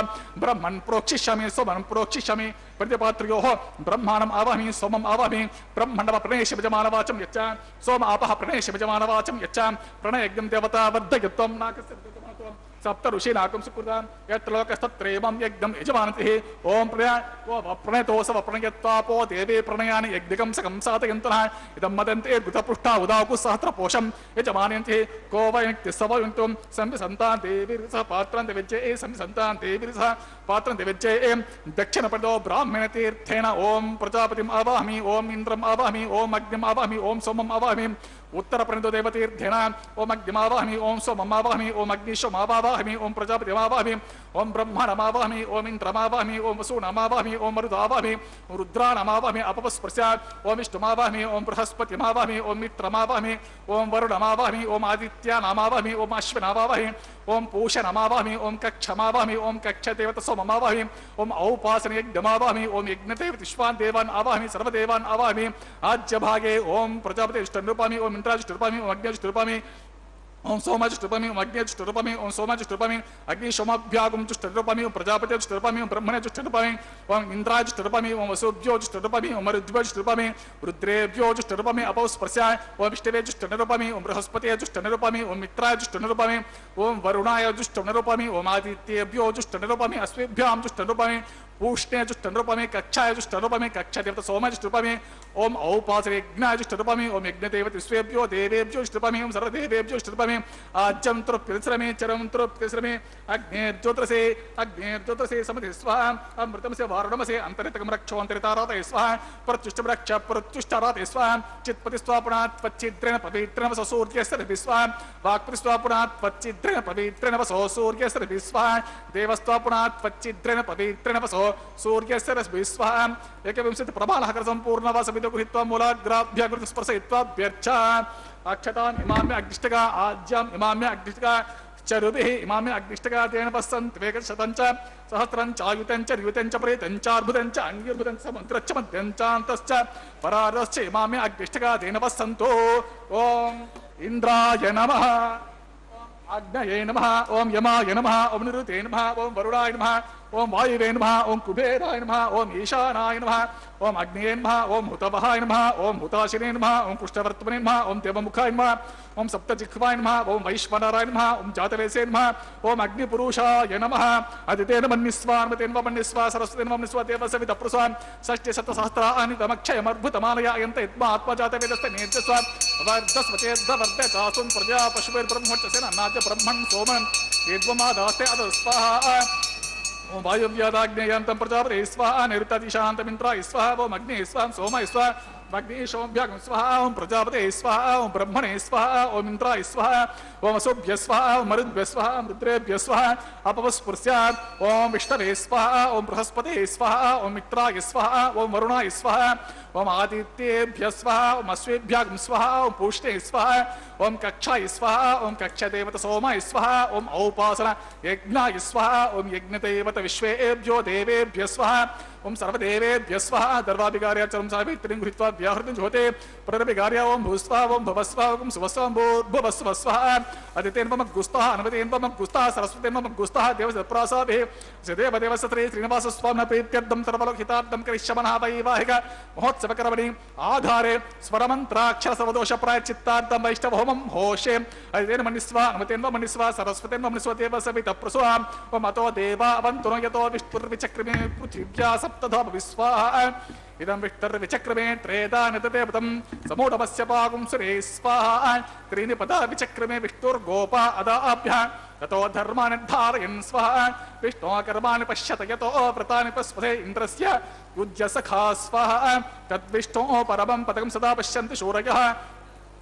ब्रह्मन् प्रोक्षिष्यामि सोमन् प्रोक्षिष्यामि प्रतिपात्र्योः ब्रह्माणम् आवाहमि सोमम् आवाहमि ब्रह्मण्डव प्रणेश विजमानवाचं यच्च सोम आपः प्रणेश विजमानवाचं यच्च प्रणयज्ञं देवता वर्धयत्वं नाकस्य सप्त ऋषीनागं सुकृतां यत्र लोकस्तत्रैवं यज्ञं यजमानतिः ॐ प्रणयतोऽसव प्रणयत्वापो देवे प्रणयानि यज्ञिकं सकं साधयन्तनः इदं मदन्ते घृतपृष्ठा उदाकुः सहस्रपोषं यजमानयन्ति को वयन्ति सवयन्तुं संविसन्तान् देवीर्सः पात्रं देविज्ये संविसन्तान् देवीर्सः पात्रं देविज्ये दक्षिणपदो ब्राह्मणतीर्थेन ॐ प्रजापतिम् आवाहमि ॐ इन्द्रम् आवाहमि ॐ अग्निम् आवाहमि ॐ सोमम् आवाहमि उत्तरप्रणितो देवतीर्थेन ॐ अग्निमावाहमि ॐ सोममावाहमि ॐ अग्निशोमावाहमि ॐ प्रजापतिमावाहमि ॐ ब्रह्मणमावाहमि ॐ इन्द्रमावाहमि ॐ वसूनमावाहमि ॐ मरुदावाहमि रुद्राणमावाहमि अपपस्पृश्यात् ॐ विष्णुमावाहमि ॐ बृहस्पतिमावाहमि ॐ मित्रमावाहमि ॐ वरुणमावाहमि ॐ आदित्यानामावाहमि ॐ अश्विनावाहमि ॐ पूषणमावाहमि ॐ कक्षमावाहमि ॐ कक्षदेवत सोममावाहमि ॐ औपासनयज्ञमावाहमि ॐ यज्ञदेवत विश्वान् देवान् आवाहमि सर्वदेवान् आवाहमि आज्यभागे ॐ प्रजापतिष्ठरूपामि ॐ इन्द्राजिष्ठरूपामि ॐ अग्निजिष्ठरूपामि ओम सोमाजुष्टरूपामि ओम अग्निजुष्टरूपामि ओम सोमाजुष्टरूपामि अग्निशोमाभ्यागं जुष्टरूपामि ओम प्रजापतिजुष्टरूपामि ओम ब्रह्मणजुष्टरूपामि ओम इन्द्राजुष्टरूपामि ओम वसुभ्योजुष्टरूपामि ओम मरुद्भ्योजुष्टरूपामि रुद्रेभ्योजुष्टरूपामि अपौस्पर्शाय ओम विष्णवेजुष्टरूपामि ओम बृहस्पतिजुष्टरूपामि ओम मित्राजुष्टरूपामि ओम वरुणायजुष्टरूपामि ओम आदित्येभ्योजुष्टरूपामि अश्वेभ्यां जुष्टरूपामि पूष्णे जुष्टरूपामि कक्षाय जुष्टरूपामि कक्षादेवत सोमजुष्टरूपामि ओम औपासयज्ञाय जुष्टरूपामि ओम यज्ञदेवत विश्वेभ्यो देवेभ्यो जुष्टरूपामि ओम सर्वदेवेभ्यो जुष्टरूपामि आज्यं तृप्यश्रमे चरं तृप्यश्रमे अग्नेर्ज्योतिषे समति स्वाहा अमृतमसे वारुणमसे अंतरितकं रक्षो अंतरितारातये स्वाहा प्रत्युष्टं रक्ष प्रत्युष्टारातये स्वाहा चित्पति स्वापुनात् त्वच्चिद्रेण पवित्रेण वसो सूर्यस्य स्वाहा वाक्पति स्वापुनात् त्वच्चिद्रेण पवित्रेण वसो सूर्यस्य स्वाहा देवस्वापुनात् त्वच्चिद्रेण पवित्रेण वसो सूर्यस्य स्वाहा एकविंशति प्रबालः संपूर्णः समितो गृहीत्वा मूलाग्राभ्य स्पर्शयित्वा अक्षताम् इमाम्य अग्निष्टका आज्याम् इमाम्य अग्निष्टका चरुभिः इमाम्य अग्निष्टका तेन पश्यन्ति वेकशतञ्च सहस्रञ्च आयुतञ्च र्युतञ्च प्रेतञ्च अर्भुतञ्च अङ्गिर्भुतञ्च समुद्रच्च मध्यञ्चान्तश्च परारश्च इमाम्य अग्निष्टका तेन पश्यन्तो ॐ इन्द्राय नमः आग्नये नमः ॐ यमाय नमः ॐ निरुते नमः ॐ वरुणाय नमः ओम वायुवे नमः ओम कुबेराय नमः ओम ईशानाय नमः ओम अग्निये नमः ओम हुतवहाय नमः ओम हुताशिने नमः ओम पुष्टवर्त्मने नमः ओम देवमुखाय नमः ओम सप्तजिह्वाय नमः ओम वैश्वनराय नमः ओम जातवेसे नमः ओम अग्निपुरुषाय नमः अदितेन मन्निस्वान्मतेन मन्निस्वा सरस्वतेन मन्निस्वा देवसवितप्रस्वान् षष्टिशतसहस्राणि तमक्षयमर्भुतमालयायन्त यद्मा आत्मजातवेदस्य नेत्यस्व वर्धस्वचेद्धवर्धचासुं प्रजा पशुभिर्ब्रह्मोच्चसेन अन्नाद्य ब्रह्मन् सोमन् यद्वमादास्ते अधस्वाहा ओम वायुव्यादाग्नेयांतं प्रजापते स्वाहा नैऋत्यादिशान्तमिन्द्राय स्वाहा ओम अग्ने स्वाहा सोमाय स्वाहा अग्निशोभ्यागं स्वाहा ओम प्रजापते स्वाहा ओम ब्रह्मणे स्वाहा ओम इंद्राय स्वाहा ओम असुभ्य स्वाहा ओम मरुद्भ्य स्वाहा ओम रुद्रेभ्य स्वाहा अपवस्पुर्स्यात् ओम विष्णवे स्वाहा ओम बृहस्पते स्वाहा ओम मित्राय स्वाहा ओम वरुणाय स्वाहा ओम आदित्येभ्य स्वाहा ओम अश्वेभ्यागं स्वाहा ओम पूष्णे स्वाहा ओम कक्षाय स्वाहा ओम कक्षदेवत सोमाय स्वाहा ओम औपासना यज्ञाय स्वाहा ओम यज्ञदेवत विश्वेभ्यो देवेभ्य स्वाहा ओम सर्वदेवेभ्य स्वाहा दर्वाभिगार्याचरं सावित्रीं गृहीत्वा व्याहृतं ज्योते प्ररभिगार्या ओम भूस्वा ओम भवस्वा ओम सुवस्वा भूर्भुवस्व स्वाहा अदितेन मम गुस्ताः अनवतेन मम गुस्ताः सरस्वतेन मम गुस्ताः देवसप्रासाभिः देवदेवस्य श्री श्रीनिवास स्वामिनः प्रीत्यर्थं सर्वलोकहितार्थं करिष्यामः वैवाहिक महोत्सव శివకర్మణి ఆధారే స్వరమంత్రాక్షర సవదోష ప్రాయచిత్తార్థం వైష్ణవ హోమం హోషే అదితేన మన్నిస్వ అనుమతేన్వ మన్నిస్వ సరస్వతేన్వ మన్నిస్వ దేవ సవిత ప్రసువ మతో దేవ అవంతునో యతో విష్ణుర్విచక్రమే పృథివ్యా సప్తధా విశ్వాహ ఇదం విష్ణుర్విచక్రమే త్రేదా నితదేవతం సమూఢమస్య పాగుం సురే స్వాహ త్రీని పదా విచక్రమే విష్ణుర్గోపా అదాభ్య తతో ధర్మాన్ని ధారయన్ స్వః విష్ణో కర్మాణి పశ్యత యతో వ్రతాని పస్వతే ఇంద్రస్య యుజ్య సఖా స్వః తద్విష్ణో పరమం పదకం సదా పశ్యంతి శూరయః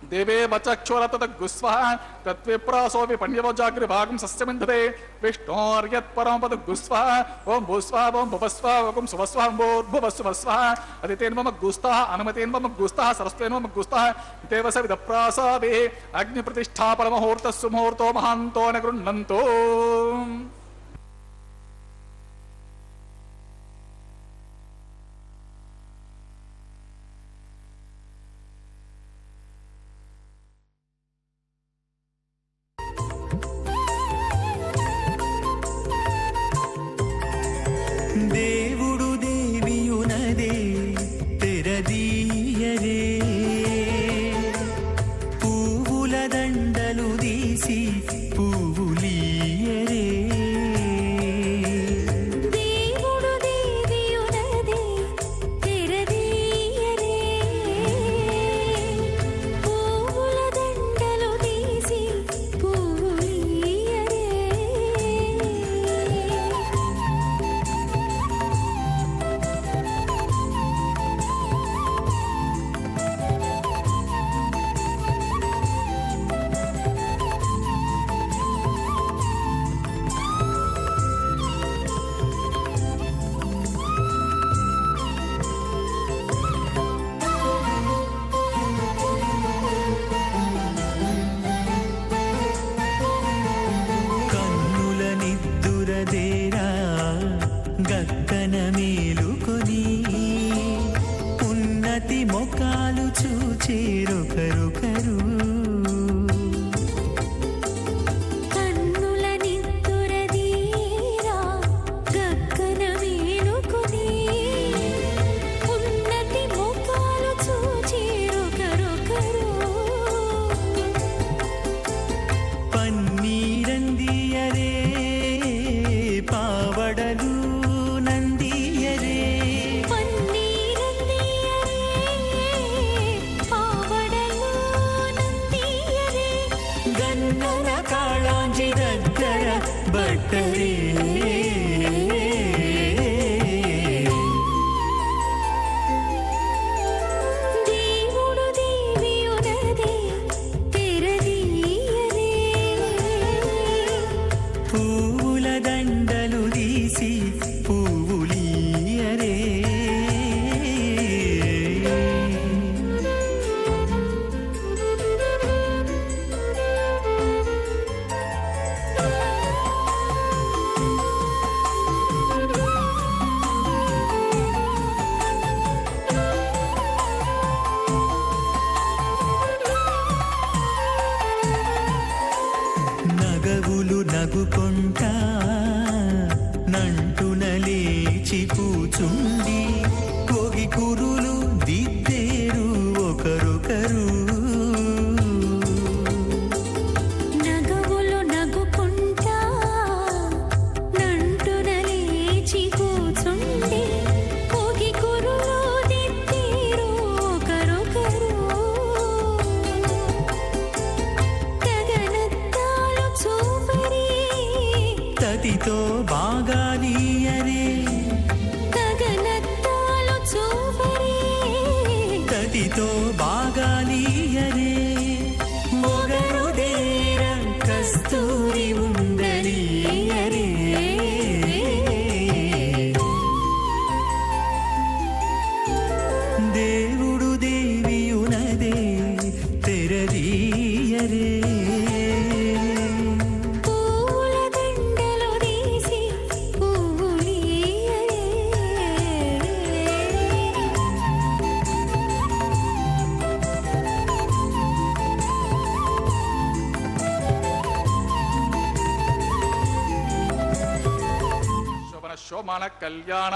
దేవేవ చక్షురతద్గుస్వః తద్విప్రాసో విపణ్యవో జాగ్రభాగం సస్యమింధతే విష్ణోర్యత్పరం పదగుస్వః ఓం భూస్వః ఓం భువస్వః ఓం సువస్వః ఓం భూర్భువస్సువస్వః అదితేన్ మమ గుస్తః అనుమతేన్ మమ గుస్తః సరస్వతేన్ మమ గుస్తః దేవస విదప్రాసావే అగ్నిప్రతిష్ఠాపన ముహూర్తస్సు ముహూర్తో మహాంతో న గృహ్ణంతో. దేవుడు దేవియునదే తెరదీయరే పువ్వుల దండలు తీసి పువ్వులీయరే దేవుడు దేవియునదే తెరదీయరే పువ్వుల దండలు తీసి పువ్వులీయరే కన్నుల నిద్దురదేరా గక్కన మేలుకొని ఉన్నతి మొకాలు చూచేరొకరొకరు కన్నుల నిద్దురదీరా గగ్గన మేలుకొని ఉన్నతి ముఖాలు చూచేరొకరొకరు పన్నీరందియరే పావడలు నందియరే పన్నీరందియరే పావడలు నందియరే గన్నన కాళాంజి దగ్గర బట్టరే దేవుడు దేవియునదే తెరదీయరే పువ్వుల దండలు తీసి పువ్వులీయరే నగవులు నగుకొంటా నంటున లేచి కూచుండి పొగి కురులు దిద్దేరు ఒకరొకరు నగవులు నగుకుంటా నంటున లేచి కూచుండి పోగి కురులు దిద్దేరు ఒకరొకరు గగనత్తాలు చూపరి తతితో బాగాలీయరే గగనత్తాలు చూపరి తతితో బాగాలీయరే మొగరు దేర కస్తూరి ఉండలీయరే దేవుడు దేవియునదే తెరదీయరే పూల దండలు తీసి పువ్వులీయరే శోభన శోభన కళ్యాణ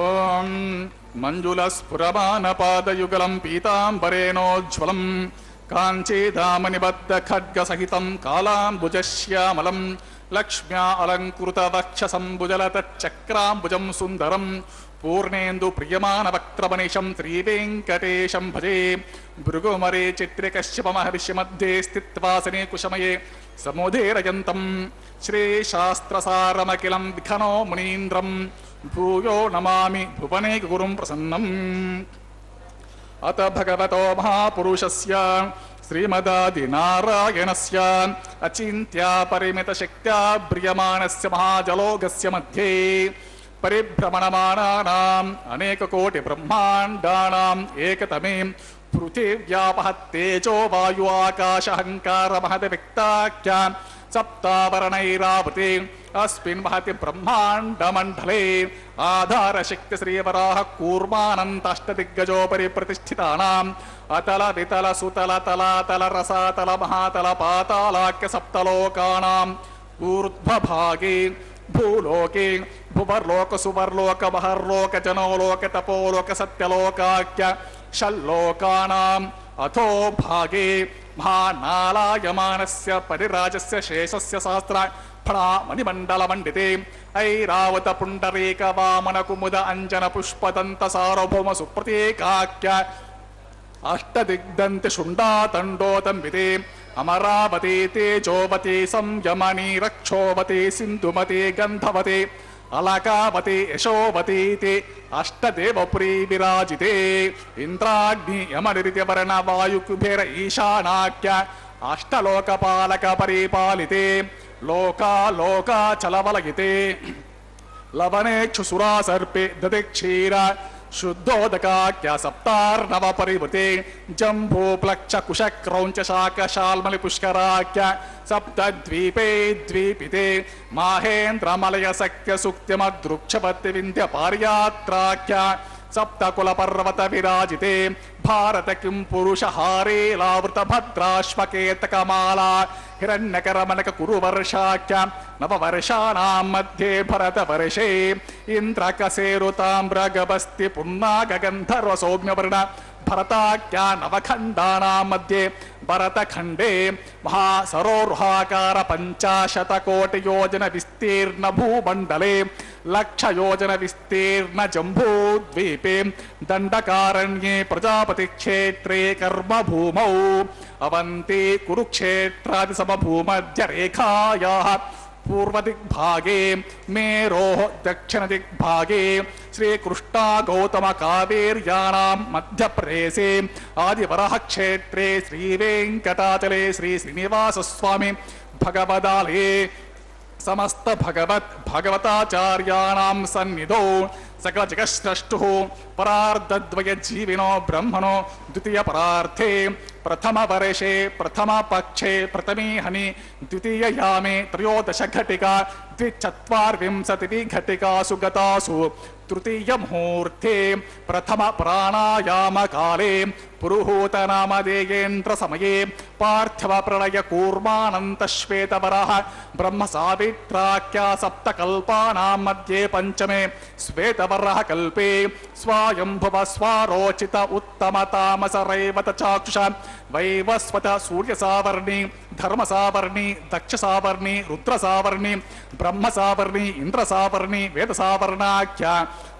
ఓం మంజులస్ఫురమానపాదయుగలం పీతాంబరేణోజ్వలం కాంచీదామనిబద్ధ ఖడ్గసహితం కాలాంబుజశ్యామలం లక్ష్మ్యా అలంకృత వక్షసంభుజలతచక్రాంబుజం సుందరం పూర్ణేందు ప్రియమాన వక్త్రమనిషం శ్రీవేంకటేశం భజే భృగుమరే చిత్రకశ్యప మహర్షి మధ్యే స్థిత్వాసనే కుశమయే సముదీరయంతం శ్రీశాస్త్రసారమఖిలం విఖనో మునీంద్రం భూయో నమామి భువనే గురుం ప్రసన్నం. అత భగవతో మహాపురుషస్య శ్రీమదాదినారాయణస్య అచింత్యా పరిమిత శక్త్యా బ్రియమాణస్య మహాజలోగస్య మధ్యే పరిభ్రమణమానానాం అనేక కోటి బ్రహ్మాండానాం ఏకతమే పృథివ్యాపః తేజో వాయు ఆకాశ అహంకార మహతి వ్యక్తాఖ్య సప్తావరణైరావృతే అస్మిన్ మహతి బ్రహ్మాండమండలే ఆధారశక్తి శ్రీవరాహ కూర్మానంతాష్టదిగ్గజోపరి ప్రతిష్ఠితానాం అతల వితల సుతల తలాతల రసాతల మహాతల పాతాళాఖ్య సప్తలోకానాం ఊర్ధ్వభాగే భూలోకే భువర్లోక సువర్లోక బహర్లోక జనోలోక తపోలోక సత్యలోకాఖ్య షల్లోకానాం అథో భాగే మహానాలాయమానస్య పరిరాజస్య శేషస్య సహస్ర ఫణామణిమండల మండితే ఐరావత పుండరీక వామన కుముద అంజన పుష్పదంత సార్వభౌమ సుప్రతీకాఖ్య అష్టదిగ్దంతి శుండాతండోతంబితే అమరావతి తేజోవతి సంయమని రక్షోవతి సింధుమతి గంధవతి అలకావతి యశోవతీతి అష్టదేవపురీ విరాజితే ఇంద్రాగ్ని యమనిరిత్యవరణ వాయు కుబేర ఈశానాఖ్య అష్టలోకపాలక పరిపాలితే లోకాలోకాచలవలగితే లవనేక్షుసురా సర్పే దదిక్షీర శుద్ధోదకాఖ్య సప్తార్ణవ పరివృతే జంబూప్లక్ష కుశ క్రౌంచ శాఖ శాల్మలి పుష్కరాఖ్య సప్తద్వీపే ద్వీపితే మాహేంద్రమలయ సఖ్య సుక్త్యమదృక్షపత్తి వింధ్య పార్యాత్రాఖ్య సప్తకుల పర్వత విరాజితే భారత కిం పురుష హారేలావృత భద్రాశ్వకేతకమాలా హిరణ్యకరమనక కురు వర్షాఖ్య నవవర్షాణాం మధ్యే భరత వర్షే ఇంద్రకసేరుతామ్రగభస్తి పున్నాగంధర్వ సౌమ్యవర్ణ భరతాఖ్య నవఖండానాం మధ్యే భరతఖండే మహాసరోరుహాకార 50 కోటి యోజన విస్తీర్ణ భూమండలే 1,00,000 యోజన విస్తీర్ణ జంబూద్వీపే దండకారణ్యే ప్రజాపతి క్షేత్రే కర్మభూమౌ అవంతి కురుక్షేత్రాది సమభూమధ్య రేఖాయాః పూర్వదిగ్భాగే మేరోః దక్షిణదిగ్భాగే శ్రీకృష్ణా గౌతమ కావేర్యానాం మధ్యప్రదేశే ఆదివరః క్షేత్రే శ్రీవేంకటాచలే శ్రీ శ్రీనివాసస్వామి భగవదాలయే సమస్త భగవతాచార్యాణాం సన్నిధౌ సకల జగత్స్రష్టుః పరార్ధద్వయ జీవినో బ్రహ్మణో ద్వితీయ పరార్థే ప్రథమ వర్షే ప్రథమ పక్షే ప్రథమే హని ద్వితీయ యామే త్రయోదశ ఘటికా 24 ఘటికాసు గతాసు తృతీయ ముహూర్తే ప్రథమ ప్రాణాయామ కాలే పురుహూత నామధేయేంద్ర సమయే పార్థివ ప్రళయ కూర్మానంత శ్వేతవరః బ్రహ్మ సావిత్రాఖ్యా సప్తకల్పానాం మధ్యే పంచమే శ్వేతవరః కల్పే స్వాయంభువ స్వారోచిత ఉత్తమ తామస రైవత చాక్షుష వైవస్వత సూర్య సావర్ణి ధర్మ సావర్ణి దక్ష సావర్ణి రుద్ర సావర్ణి బ్రహ్మ సావర్ణి ఇంద్ర సావర్ణి వేద సావర్ణాఖ్య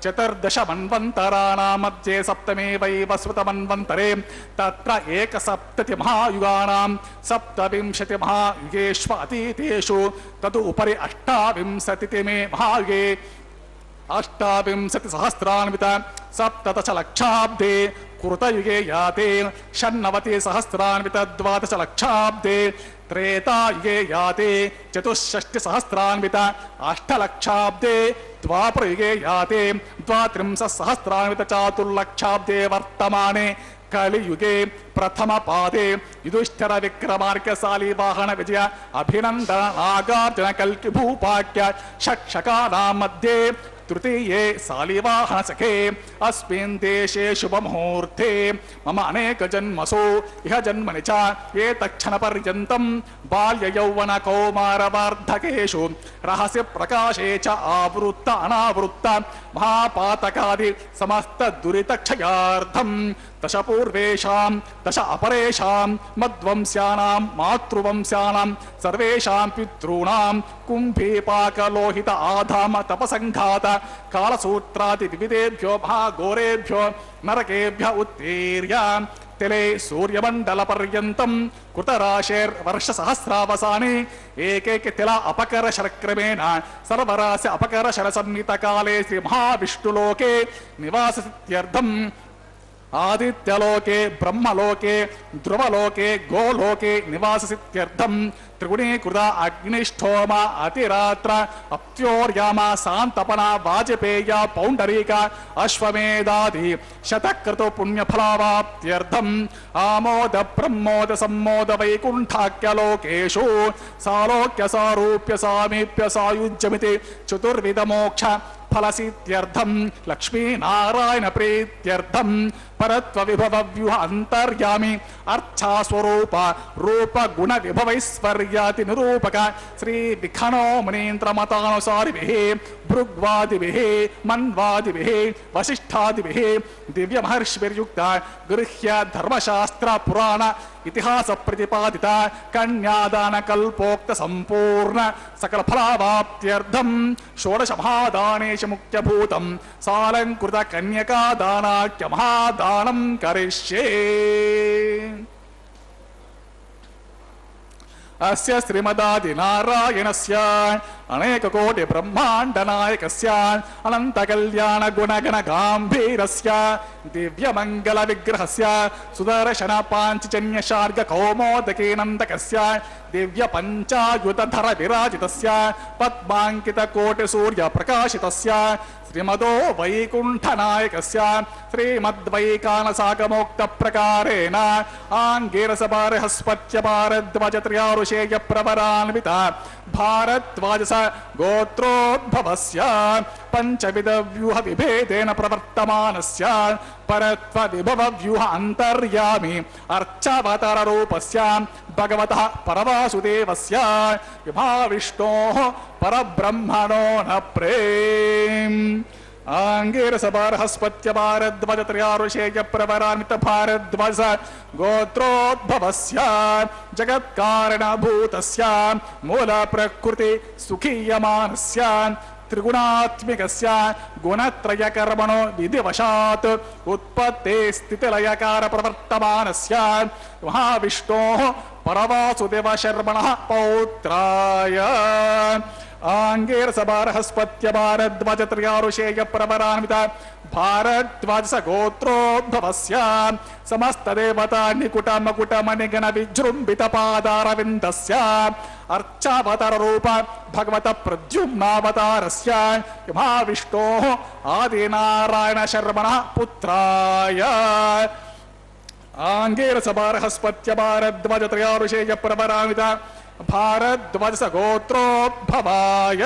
14 మన్వంతరాణాం మధ్యే సప్తమే వైవస్వత మన్వంతరే తత్ర 1 మహాయుగానాం 27 మహాయుగేష్వ అతీతేషు తదు ఉపరి 28 మహాయుగే 28 సహస్రాన్విత 17 లక్షాబ్దే కృతయుగే యాతే 96 సహస్రాన్విత 12 లక్షాబ్దే త్రేతాయుగే యాతే 64 సహస్రాన్విత 8 లక్షాబ్దే ద్వాపరయుగే యాతే 32 సహస్రాన్విత 4 లక్షాబ్దే వర్తమానే కలియుగే ప్రథమ పాదే యుధిష్ఠిర విక్రమార్కశాలి వాహన విజయ అభినందన నాగార్జున కల్కి భూపాక్య షట్శకానాం మధ్యే तृतीये सालिवाहन सखे अस्मिन् देशे शुभमुहूर्ते मम अनेक जन्मसु इह जन्मनि च एतक्षण पर्यन्तं बाल्य यौवन कौमार वार्धकेषु रहस्य प्रकाशे च आवृत्त अनावृत्त महापातकादि समस्त दुरितक्षयार्थं दश पूर्वेषां दश अपरेषां मद्वंस्यानां मातृवंस्यानां सर्वेषां पितॄणां कुम्भीपाकलोहित आधाम तपसङ्घात कालसूत्रादि विविधेभ्यो महाघोरेभ्यो नरकेभ्य उत्तीर्य तिले सूर्यमंडल पर्यन्तं कृतराशेर्वर्ष सहस्रावसाने एकैक तिल अपकर्षण क्रमेण सर्वरास्य अपकर्षण संहित काले श्री महाविष्णुलोके निवाससित्यर्थम् आदित्यलोके ब्रह्मलोके ध्रुवलोके गोलोके निवाससित्यर्थं त्रिगुणीकृत अग्निष्ठोम अतिरात्र अप्त्योर्याम शांतपना वाजपेय पौंडरीक अश्वमेधादि शतक्रतु पुण्यफलावाप्त्यर्थम् आमोद ब्रह्मोद सम्मोद वैकुण्ठाख्यलोकेषु सालोक्य सारूप्य सामीप्य सायुज्यमिति चतुर्विध मोक्ष फलसित्यर्थं लक्ष्मी नारायण प्रीत्यर्थं परत्व विभव व्यूह अंतर्यामी अर्चा स्वरूप रूप गुण विभवैश्वर्याति निरूपक श्री विखनो मुनीन्द्र मतानुसारिभिः भृग्वादिभिः मन्वादिभिः वसिष्ठादिभिः दिव्य महर्षिभिर्युक्त गृह्य धर्मशास्त्र पुराण इतिहास प्रतिपादित कन्यादान कल्पोक्त संपूर्ण सकल फलावाप्त्यर्थं षोडश महादानेश मुख्यभूतं सालंकृत कन्यका दानाख्य महादानं करिष्ये। अस्य श्रीमदादि नारायणस्य अनेक कोटि ब्रह्मांड नायकस्य अनंत कल्याण गुणगण गांभीरस्य दिव्य मंगल विग्रहस्य सुदर्शन पांचजन्य शार्ग कौमोदकी नंदकस्य दिव्य पंचायुत धर विराजितस्य पद्मांकित कोटि सूर्य प्रकाशितस्य श्रीमदो वैकुंठ नायकस्य श्रीमद्वैकानसागमोक्त प्रकारेण आंगीरस बृहस्पत्य भारद्वाज त्रयारुषेय प्रवरान्वित भारद्वाजस गोत्रोद्भवस्य पंचविध व्यूह विभेदेन प्रवर्तमानस्य परत्व विभव व्यूह अंतर्यामी अर्चावतार रूपस्य भगवतः परवासुदेवस्य विभाविष्णोः परब्रह्मणो न प्रेम आंगीरस बृहस्पत्य भारद्वाज त्रयारुषेय प्रवरान्वित भारद्वाज गोत्रोद्भवस्य जगत्कारणभूतस्य मूल प्रकृति सुखीयमानस्य त्रिगुणात्मिकस्य गुणत्रय कर्मणो विधिवशात् उत्पत्ते स्थितिलयकार प्रवर्तमानस्य महाविष्णोः परवासुदेव शर्मणः पौत्राय आंगीरस बृहस्पत्य भारद्वाज त्रयारुषेय प्रवरान्वित भारद्वाज गोत्रोद्भवस्य समस्त देवता निकुट मकुट मणिगण विजृंभित पादारविन्दस्य अर्चावतार रूप भगवत प्रद्युम्नावतारस्य महाविष्णोः आदिनारायण शर्मणः पुत्राय आंगीरस बृहस्पत्य भारद्वाज त्रयारुषेय प्रवरान्वित भारद्वाज गोत्रोद्भवाय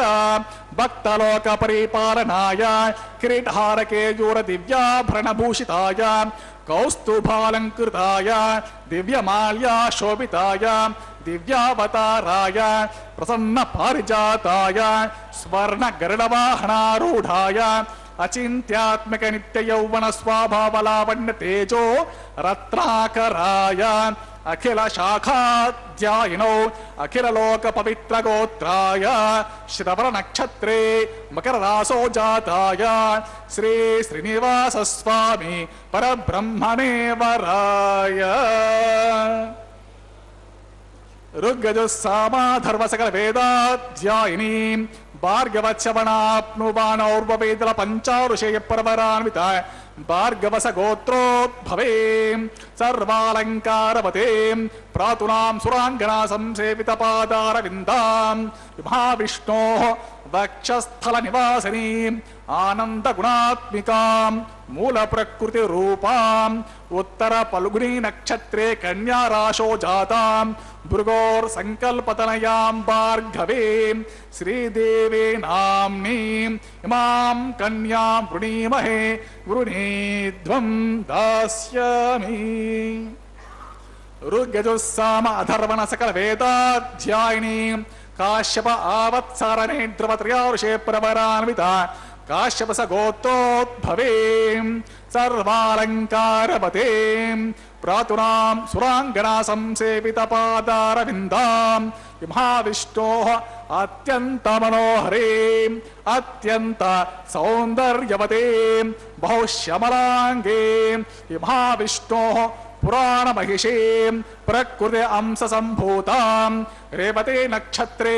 भक्तलोक परिपालनाय किरीटहार केयूर दिव्याभरणभूषिताय कौस्तुभालंकृताय दिव्यमाल्या शोभिताय दिव्यावताराय प्रसन्न पारिजाताय स्वर्ण गरुडवाहनारूढ़ाय अचिंत्यात्मक नित्य यौवन स्वाभावलावण्य तेजो रत्नाकराय अखिल शाखाध्यायिनो अखिल लोक पवित्र गोत्राय श्रवण नक्षत्रे मकर रासो जाताय श्री श्रीनिवास स्वामी परब्रह्मणे वराय ऋग्यजुस्सामा धर्म सकल वेदाध्यायिनी भार्गवच्छवणाप्नुवानौर्ववेदल पंचारुषेय प्रवरान्वित भार्गवस गोत्रोद्भवे सर्वालंकारवते प्रातुनां सुरांगना संसेवितपादारविन्दां महाविष्णोः वक्षस्थलनिवासिनीं आनन्दगुणात्मिकां मूलप्रकृतिरूपां उत्तरफल्गुनी नक्षत्रे कन्याराशो जातां भृगोर्सङ्कल्पतनयां भार्गवीं श्रीदेवे नाम्नीं इमां कन्यां वृणीमहे वृणीध्वं दास्यामि। ऋग्यजुस्साम अथर्वण सकल वेदाध्यायिनी काश्यप आवत्सारणे द्रवत्रयार्षे प्रवरान्विता काश्यप स गोत्रोद्भवें सर्वालङ्कारवतीं प्रातुनां सुराङ्गना संसेवितपादारविन्दां महाविष्णोः अत्यन्तमनोहरीं अत्यन्त सौन्दर्यवतीं बहुश्यमलाङ्गीं महाविष्णोः पुराणमहिषीं प्रकृति अंश संभूतां रेवते नक्षत्रे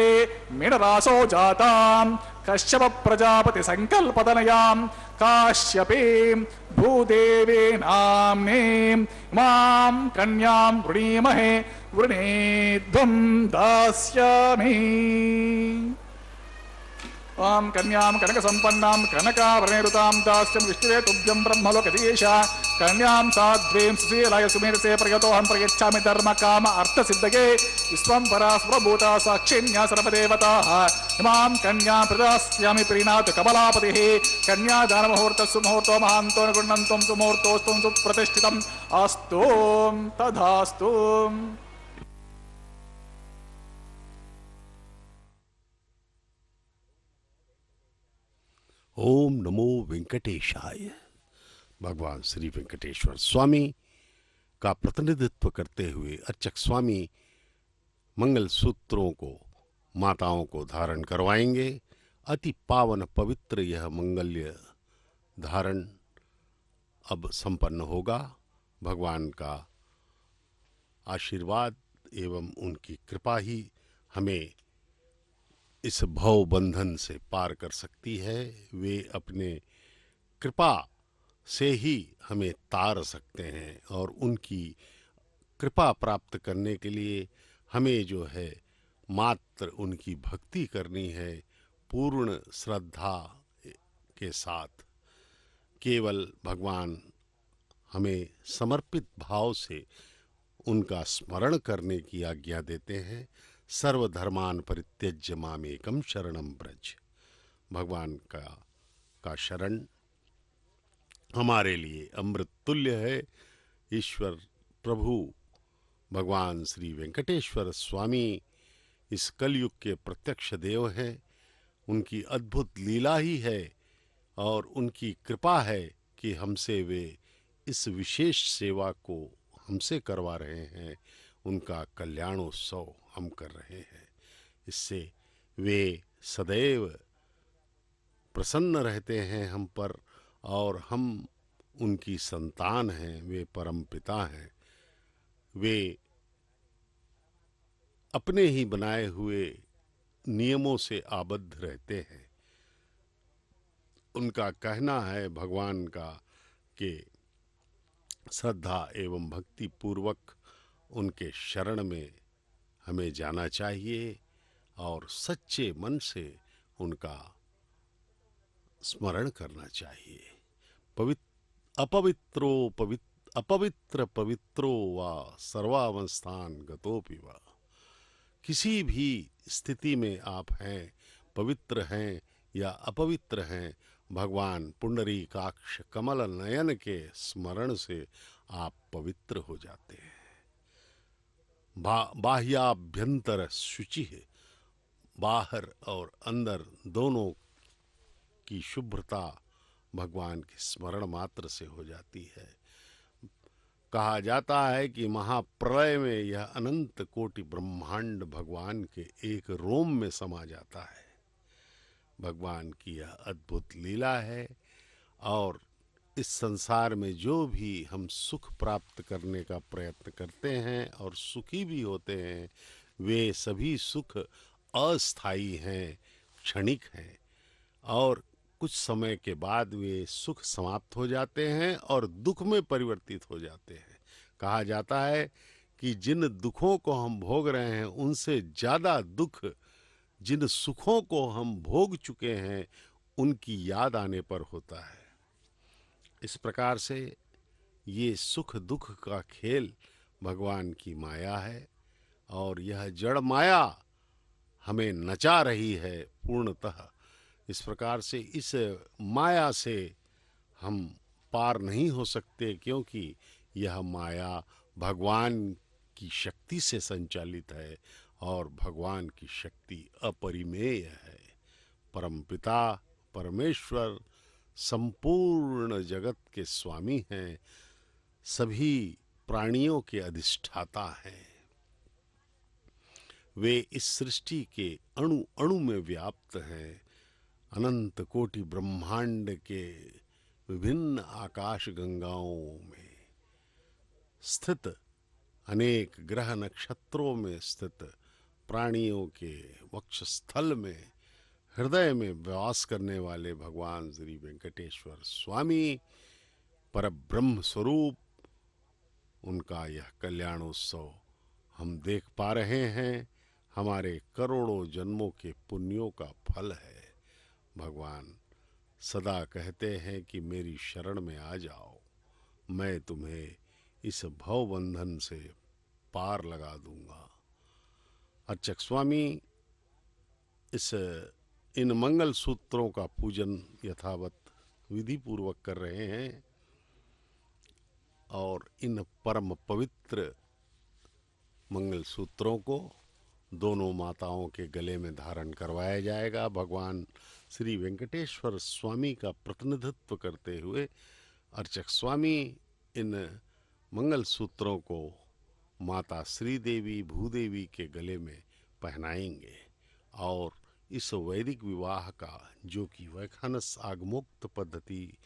मीनरासो जातां कश्यप प्रजापति संकल्पतनयां काश्यपीं भूदेवी नाम्नीं मां कन्यां वृणीमहे वृणीध्वं दास्यामि। ओं कन्यां कनकसम्पन्नां कनकाभरणैरुतां दास्यं विष्णुवे तुभ्यं ब्रह्मलोकधीश कन्यां साध्वीं सुशीलाय सुमेधसे प्रयतोऽहं प्रयच्छामि धर्मकाम अर्थसिद्धये विश्वं परास्परभूता साक्षिण्या सर्वदेवताः इमां कन्यां प्रदास्यामि प्रीणातु कमलापतिः कन्यादानमुहूर्तः सुमुहूर्तो महान्तो गृह्णन्तं सुमुहूर्तोऽस्तु सुप्रतिष्ठितम् अस्तु तथास्तु। ओम नमो वेंकटेशाय। भगवान श्री वेंकटेश्वर स्वामी का प्रतिनिधित्व करते हुए अर्चक स्वामी मंगल सूत्रों को माताओं को धारण करवाएंगे। अति पावन पवित्र यह मंगल्य धारण अब संपन्न होगा। भगवान का आशीर्वाद एवं उनकी कृपा ही हमें इस भव बंधन से पार कर सकती है। वे अपने कृपा से ही हमें तार सकते हैं और उनकी कृपा प्राप्त करने के लिए हमें जो है मात्र उनकी भक्ति करनी है, पूर्ण श्रद्धा के साथ। केवल भगवान हमें समर्पित भाव से उनका स्मरण करने की आज्ञा देते हैं। सर्वधर्मान परित्यज्य मामेकम शरणम ब्रज। भगवान का शरण हमारे लिए अमृत तुल्य है। ईश्वर प्रभु भगवान श्री वेंकटेश्वर स्वामी इस कलयुग के प्रत्यक्ष देव हैं। उनकी अद्भुत लीला ही है और उनकी कृपा है कि हमसे वे इस विशेष सेवा को हमसे करवा रहे हैं। उनका कल्याणोत्सव हम कर रहे हैं। इससे वे सदैव प्रसन्न रहते हैं हम पर और हम उनकी संतान हैं। वे परम पिता हैं। वे अपने ही बनाए हुए नियमों से आबद्ध रहते हैं। उनका कहना है भगवान का कि श्रद्धा एवं भक्ति पूर्वक उनके शरण में हमें जाना चाहिए और सच्चे मन से उनका स्मरण करना चाहिए। अपवित्र पवित्रो वा सर्वावस्थान गतोपि वा। किसी भी स्थिति में आप हैं, पवित्र हैं या अपवित्र हैं, भगवान पुंडरीकाक्ष कमल नयन के स्मरण से आप पवित्र हो जाते हैं। बाह्याभ्यंतर शुचि है, बाहर और अंदर दोनों की शुभ्रता भगवान के स्मरण मात्र से हो जाती है। कहा जाता है कि महाप्रलय में यह अनंत कोटि ब्रह्मांड भगवान के एक रोम में समा जाता है। भगवान की यह अद्भुत लीला है और इस संसार में जो भी हम सुख प्राप्त करने का प्रयत्न करते हैं और सुखी भी होते हैं, वे सभी सुख अस्थायी हैं, क्षणिक हैं और कुछ समय के बाद वे सुख समाप्त हो जाते हैं और दुख में परिवर्तित हो जाते हैं। कहा जाता है कि जिन दुखों को हम भोग रहे हैं उनसे ज़्यादा दुख जिन सुखों को हम भोग चुके हैं उनकी याद आने पर होता है। इस प्रकार से ये सुख दुख का खेल भगवान की माया है और यह जड़ माया हमें नचा रही है पूर्णतः। इस प्रकार से इस माया से हम पार नहीं हो सकते, क्योंकि यह माया भगवान की शक्ति से संचालित है और भगवान की शक्ति अपरिमेय है। परमपिता परमेश्वर संपूर्ण जगत के स्वामी हैं, सभी प्राणियों के अधिष्ठाता हैं। वे इस सृष्टि के अणु अणु में व्याप्त हैं। अनंत कोटि ब्रह्मांड के विभिन्न आकाश गंगाओं में स्थित, अनेक ग्रह नक्षत्रों में स्थित, प्राणियों के वक्षस्थल में, हृदय में वास करने वाले भगवान श्री वेंकटेश्वर स्वामी परब्रह्म स्वरूप, उनका यह कल्याणोत्सव हम देख पा रहे हैं। हमारे करोड़ों जन्मों के पुण्यों का फल है। भगवान सदा कहते हैं कि मेरी शरण में आ जाओ, मैं तुम्हें इस भवबंधन से पार लगा दूंगा। अर्चक स्वामी इन मंगल सूत्रों का पूजन यथावत विधि पूर्वक कर रहे हैं और इन परम पवित्र मंगल सूत्रों को दोनों माताओं के गले में धारण करवाया जाएगा। भगवान श्री वेंकटेश्वर स्वामी का प्रतिनिधित्व करते हुए अर्चक स्वामी इन मंगल सूत्रों को माता श्रीदेवी भूदेवी के गले में पहनाएंगे और इस वैदिक विवाह का, जो कि वैखानस आगमोक्त पद्धति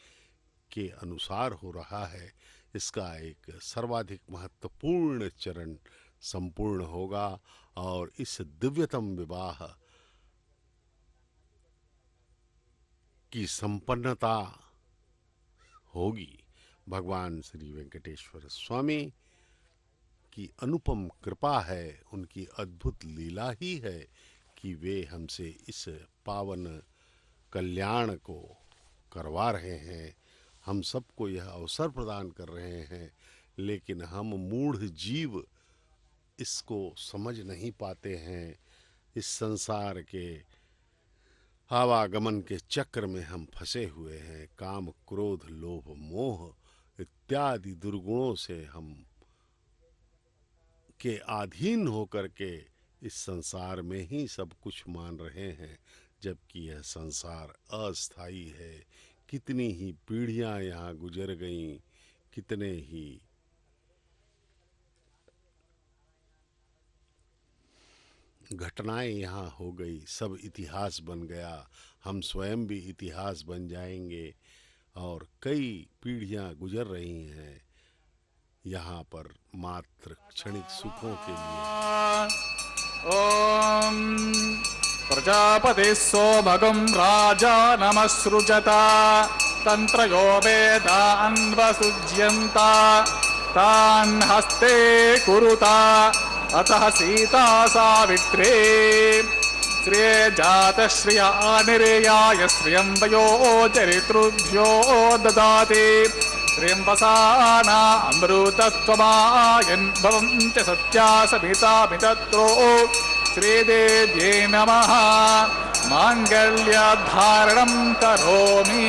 के अनुसार हो रहा है, इसका एक सर्वाधिक महत्वपूर्ण चरण संपूर्ण होगा और इस दिव्यतम विवाह की संपन्नता होगी। भगवान श्री वेंकटेश्वर स्वामी की अनुपम कृपा है, उनकी अद्भुत लीला ही है कि वे हमसे इस पावन कल्याण को करवा रहे हैं, हम सबको यह अवसर प्रदान कर रहे हैं, लेकिन हम मूढ़ जीव इसको समझ नहीं पाते हैं। इस संसार के आवागमन के चक्र में हम फंसे हुए हैं। काम क्रोध लोभ मोह इत्यादि दुर्गुणों से हम के अधीन होकर के इस संसार में ही सब कुछ मान रहे हैं, जबकि यह संसार अस्थायी है। कितनी ही पीढ़ियां यहाँ गुजर गईं, कितने ही घटनाएं यहाँ हो गई, सब इतिहास बन गया। हम स्वयं भी इतिहास बन जाएंगे और कई पीढ़ियां गुजर रही हैं यहाँ पर मात्र क्षणिक सुखों के लिए। ओम प्रजापति सोमगं राजा नमस्सृजता तंत्रयो वेदान्वसृज्यन्ता तान् हस्ते कुरुता अतः सीता सावित्रे श्रिये जातः श्रिया निरेयाय श्रियं वयो चरितृभ्यो ददाति श्रियं वसाना अमृतत्वमायन् भवन्ति सत्या सविता मितत्रो श्रीदेव्यै नमः। माङ्गल्यधारणं करोमि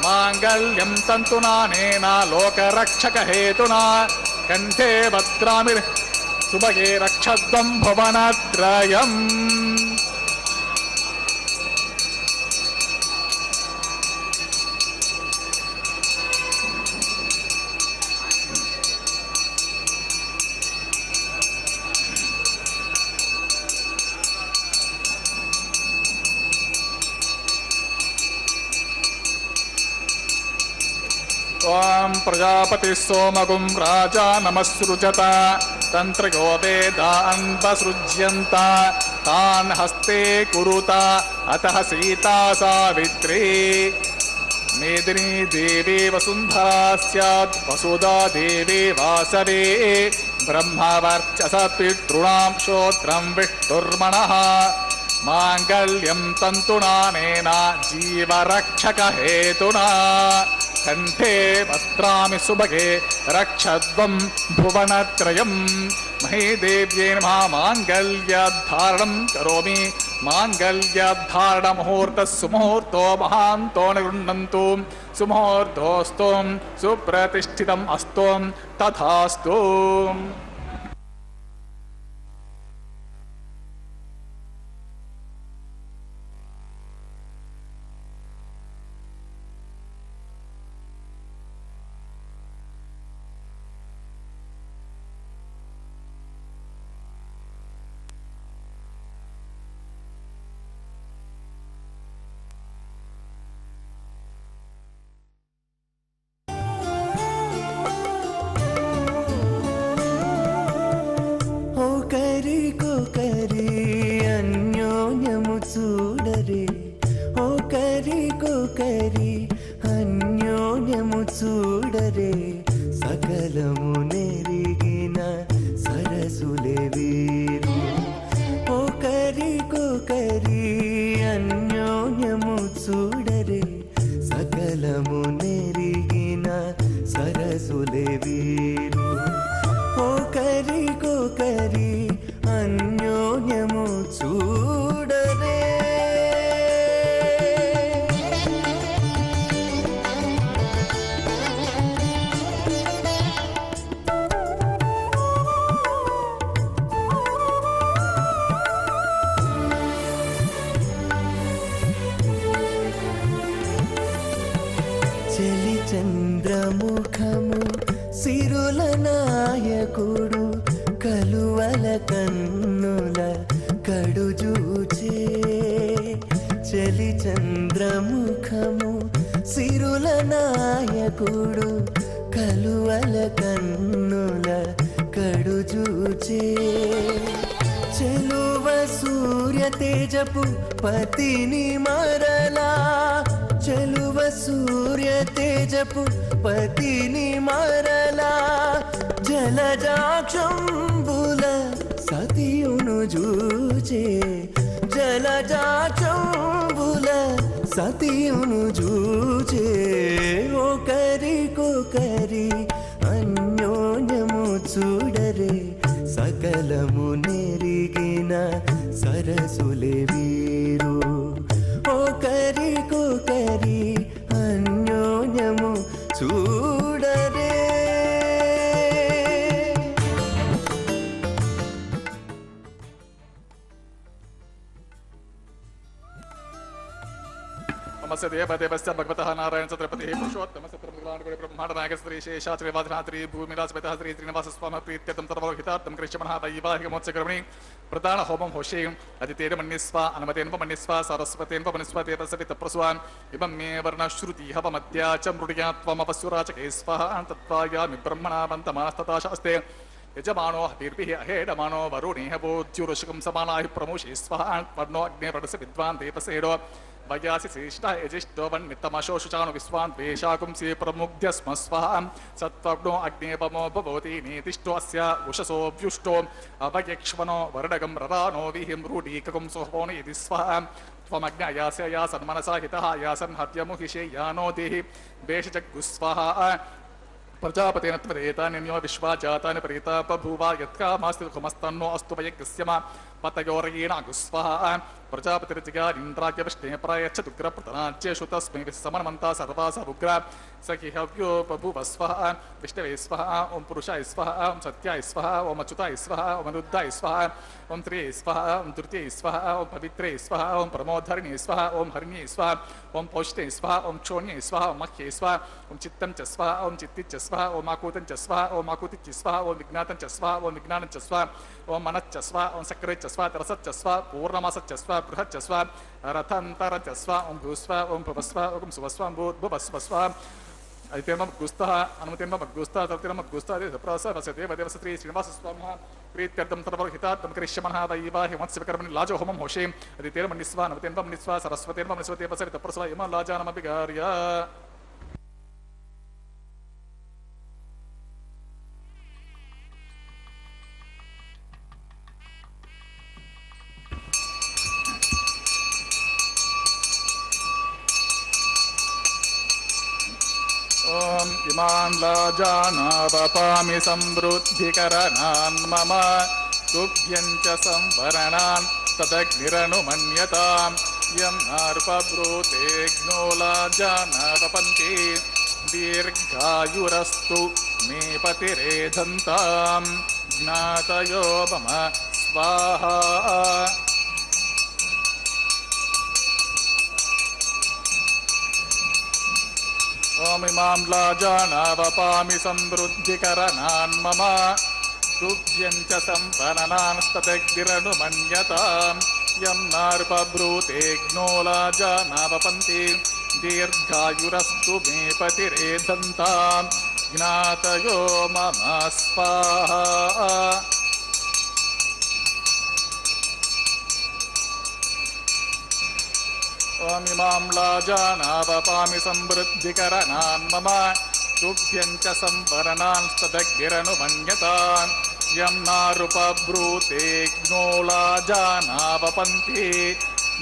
माङ्गल्यं तन्तुनानेन लोकरक्षकहेतुना कण्ठे भद्रामि सुभगे रक्षध्वं भुवनत्रयम्। ओम प्रजापति सोमगुं राजा नमस्सृजता तंत्रयो वेदान्वसृज्यन्ता तान् हस्ते कुरुता अतः सीता सावित्री। मेदिनी देवी वसुन्धरा स्यात् वसुधा देवी वासवे ब्रह्मवर्चस पितॄणां श्रोत्रं विष्णुर्मणः माङ्गल्यं तन्तुनानेन जीवरक्षकहेतुना कंठे वस्त्रामि सुभगे रक्षध्वं भुवनत्रयम् महीदेव्यै नमः माङ्गल्यधारणं करोमि माङ्गल्यधारणमुहूर्तः सुमुहूर्तो महान्तो निगृह्णन्तु सुमुहूर्तोऽस्तु सुप्रतिष्ठितम् अस्तु तथास्तु। చూడరే ఒకరికొకరి అన్యోన్యము చూడరే సకలము నెరిగిన సరసులే వీరు ఒకరికొకరి అన్యోన్యము చూడరే సకలము నెరిగిన సరసులే వీరు ఒకరికొకరి అన్యోన్యము చూడరే చలి చంద్రముఖము సిరుల నాయకుడు కలువల కన్నుల కడుజూచే చలి చంద్రముఖము సిరుల నాయకుడు కలువల కన్నుల కడుజూచే చెలువ సూర్య తేజపు పతిని మరలా చెలువ సూర్య తేజపు పతిని మరలా జలజాక్షంబుల సతియును జూచే జలజాక్షంబుల సతియును జూచే ఒకరికొకరి అన్యోన్యము చూడరే సకలము నెరిగిన సరసులే వీరు ఒకరికొకరి అన్యోన్యము చూడరే नमस्य देवदेवस्य भगवतः नारायण छत्रपतिः पुरुषोत्तमस्य ब्रह्माण्डनायक श्री शेषाचलवाधनात्री भूमिराजपितः श्री श्रीनिवासस्वामी प्रीत्यर्थं सर्वहितार्थं कृष्णमनः वैवाहिकमोत्सवकर्मणि प्रधान होमं होशे अदितेन मन्यस्व अनुमतेन मन्यस्व सरस्वतेन मन्यस्व देवसवितप्रसवान् इमं मे वर्णश्रुति हवमद्या च मृडिया त्वमपस्युराचके स्वाहा तत्त्वायामि ब्रह्मणा बन्तमास्तथा शास्ते यजमानो हविर्भिः अहेडमानो वरुणेह बोध्युरुषकं समानाहि प्रमुषे स्वाहा वर्णो अग्नेर्वडस विद्वान् देवसेडो वयासि श्रेष्ठः यजिष्ठो वन्मित्तमशोषुचानु विश्वान् द्वेषाकुंसि प्रमुग्ध्य स्म स्वाहा सत्त्वग्नो अग्नेपमो भवति नेतिष्ठो अस्य उषसो व्युष्टो अवयक्ष्मनो वर्णगं ररानो विहिं रूढीककं सोहोन यदि स्वाहा त्वमग्न अयास्य यासन्मनसा हितः यासन् हव्यमुहिषे यानो देहि वेषजग्गुस्वाहा प्रजापतेन त्वरेतान्यो विश्वा जातानि प्रीता बभूवा यत्कामास्ति कुमस्तन्नो अस्तु वयज्ञस्य मा पतयोरेण अगुस्वाहा प्रजापतिर्जगारीन्द्राज्य विष्णे प्रायच्छतु उग्रप्रतनाच्येषु तस्मै विस्समनमन्ता सर्वा स उग्रा स हि हव्यो बभूव स्वाहा विष्णवे स्वाहा ओं पुरुषाय स्वाहा ओं सत्याय स्वाहा ओं अच्युताय स्वाहा ओं अनिरुद्धाय स्वाहा ओं त्रिये स्वाहा ओं तृतीये स्वाहा ओं पवित्रे स्वाहा ओं प्रमोधरिणे स्वाहा ओं हरिण्ये स्वाहा ओं पौष्णे स्वाहा ओं क्षोण्ये स्वाहा ओं मह्ये स्वाहा ओं चित्तं च स्वाहा ओं चित्ति च स्वाहा ओं आकूतं च स्वाहा ओं आकूति स्वाहा ओं विज्ञातं च स्वाहा ओं विज्ञानं च स्वाहा ओं मनश्च स्वाहा ओं सक्रे च स्वाहा तरसच्च स्वाहा पूर्णमासच्च स्वाहा बृहच्च स्वाहा रथन्तरच्च स्वाहा ओं भूस्वा ओं भुवस्वा ओं सुवस्वा भूभस्वस्वा अदितेन मद्गुस्तः अनुमतेन मद्गुस्तः तर्तेन मद्गुस्तः सप्रसः वसते वदेव श्री श्रीनिवासस्वामिनः प्रीत्यर्थं सर्वहितार्थं करिष्यामः वैवाहिकमोत्सवकर्मणि लाजो होमं होशे अदितेन मन्यस्व अनुमतेन मन्यस्व सरस्वतेन मन्यस्व देवसवितप्रसव इमं लाजानमभिगार्य ॐ इमान् लाजानावपामि समृद्धिकरणान् मम तुभ्यं च संवरणान् तदग्निरनुमन्यताम् यं नार्पब्रूतेऽग्नो लाजानावपन्ति दीर्घायुरस्तु मे पतिरेधन्ताम् ज्ञातयो मम स्वाहा ॐ इमां लाजानावपामि समृद्धिकरणान् मम तुभ्यं च संवरणांस्तदग्निरनुमन्यताम् यं नार्पब्रूतेऽग्नो लाजानावपन्ति दीर्घायुरस्तु मे पतिरेधन्ताम् ज्ञातयो मम स्वाहा ॐ इमां लाजानावपामि समृद्धिकरणान् मम तुभ्यं च संवरणांस्तदग्निरनुमन्यताम् यं नारुपब्रूतेऽग्नो लाजानावपन्ति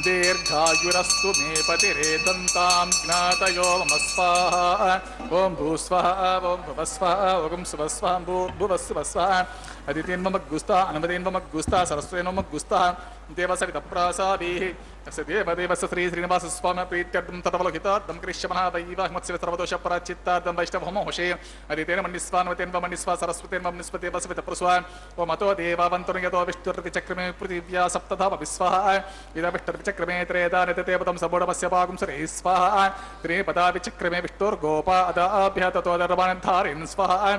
दीर्घायुरस्तु मे पतिरेधन्ताम् ज्ञातयो मम स्वाहा ॐ भूस्वाहा ॐ भुवस्वाहा ॐ सुवस्वाहा भूर्भुवस्सुवस्वाहा अदितेन मम गुस्ता अनुमतेन मम गुस्ता सरस्वतेन मम गुस्ता देवसवितप्रासाभिः तस्य देवदेवस्य श्री श्रीनिवासस्वामी प्रीत्यर्थं तदवलोकितार्थं करिष्यामः वैवाहिमत्स्य सर्वदोषपराचित्तार्थं वैष्णवहोमोषे अदितेन मन्निस्वान्वतेन मन्निस्वा सरस्वतेन मन्निस्वते वसवितप्रस्वा ॐ अतो देवावन्तर्यतो विष्णुर्तिचक्रमे पृथिव्या सप्तधा विस्वाहा इदविष्टुर्विचक्रमे त्रेधा नित्यदेवतं सबोडमस्य पागुं सरे स्वाहा त्रिपदा विचक्रमे विष्णुर्गोपा अदाभ्यः ततो दर्वाणधारिन् स्वाहा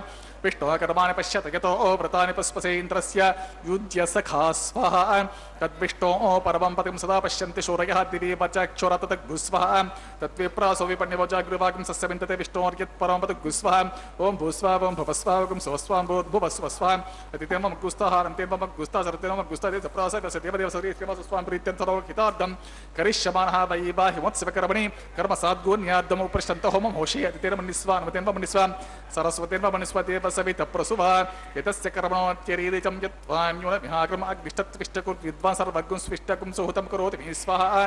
विष्णुः कर्माणि पश्यत यतो व्रतानि पुष्पसे इन्द्रस्य युज्य सखा स्वाहा तद्विष्णोः परमं पतिं सदा पश्यन्ति शौर्यः दिवि वचक्षुर तद्गुस्वाहा तद्विप्रासो विपण्यवजाग्रवागं सस्यविन्दते विष्णोर्यत् परमं पतुगुस्वाहा ॐ भूस्वाहा ॐ भुवस्वाहा ॐ सुवस्वाहा भूर्भुवस्सुवस्वाहा अतिथेन मम गुस्ताः अन्तेन मम गुस्ता सरतेन मम गुस्ता सप्रासस्य देवदेव श्रीनिवासस्वामी प्रीत्यन्तरलोकितार्थं करिष्यमाणः वैवाहिमोत्सवकर्मणि कर्म साद्गुण्यार्धम् उपरिष्टन्तः होमं होषे अतिथेन मन्निस्वा अनुमतेन मन्निस्वा सरस्वतेन मन्निस्वा देवसवितप्रसुवा यतस्य कर्मणोत्यरीदिचं यत्त्वान्यूनमिहाग्रम अग्निष्टत्विष्टकुर् विद्वान् सर्वज्ञं स्विष्टकुं सुहृतं करोति मे स्वाहा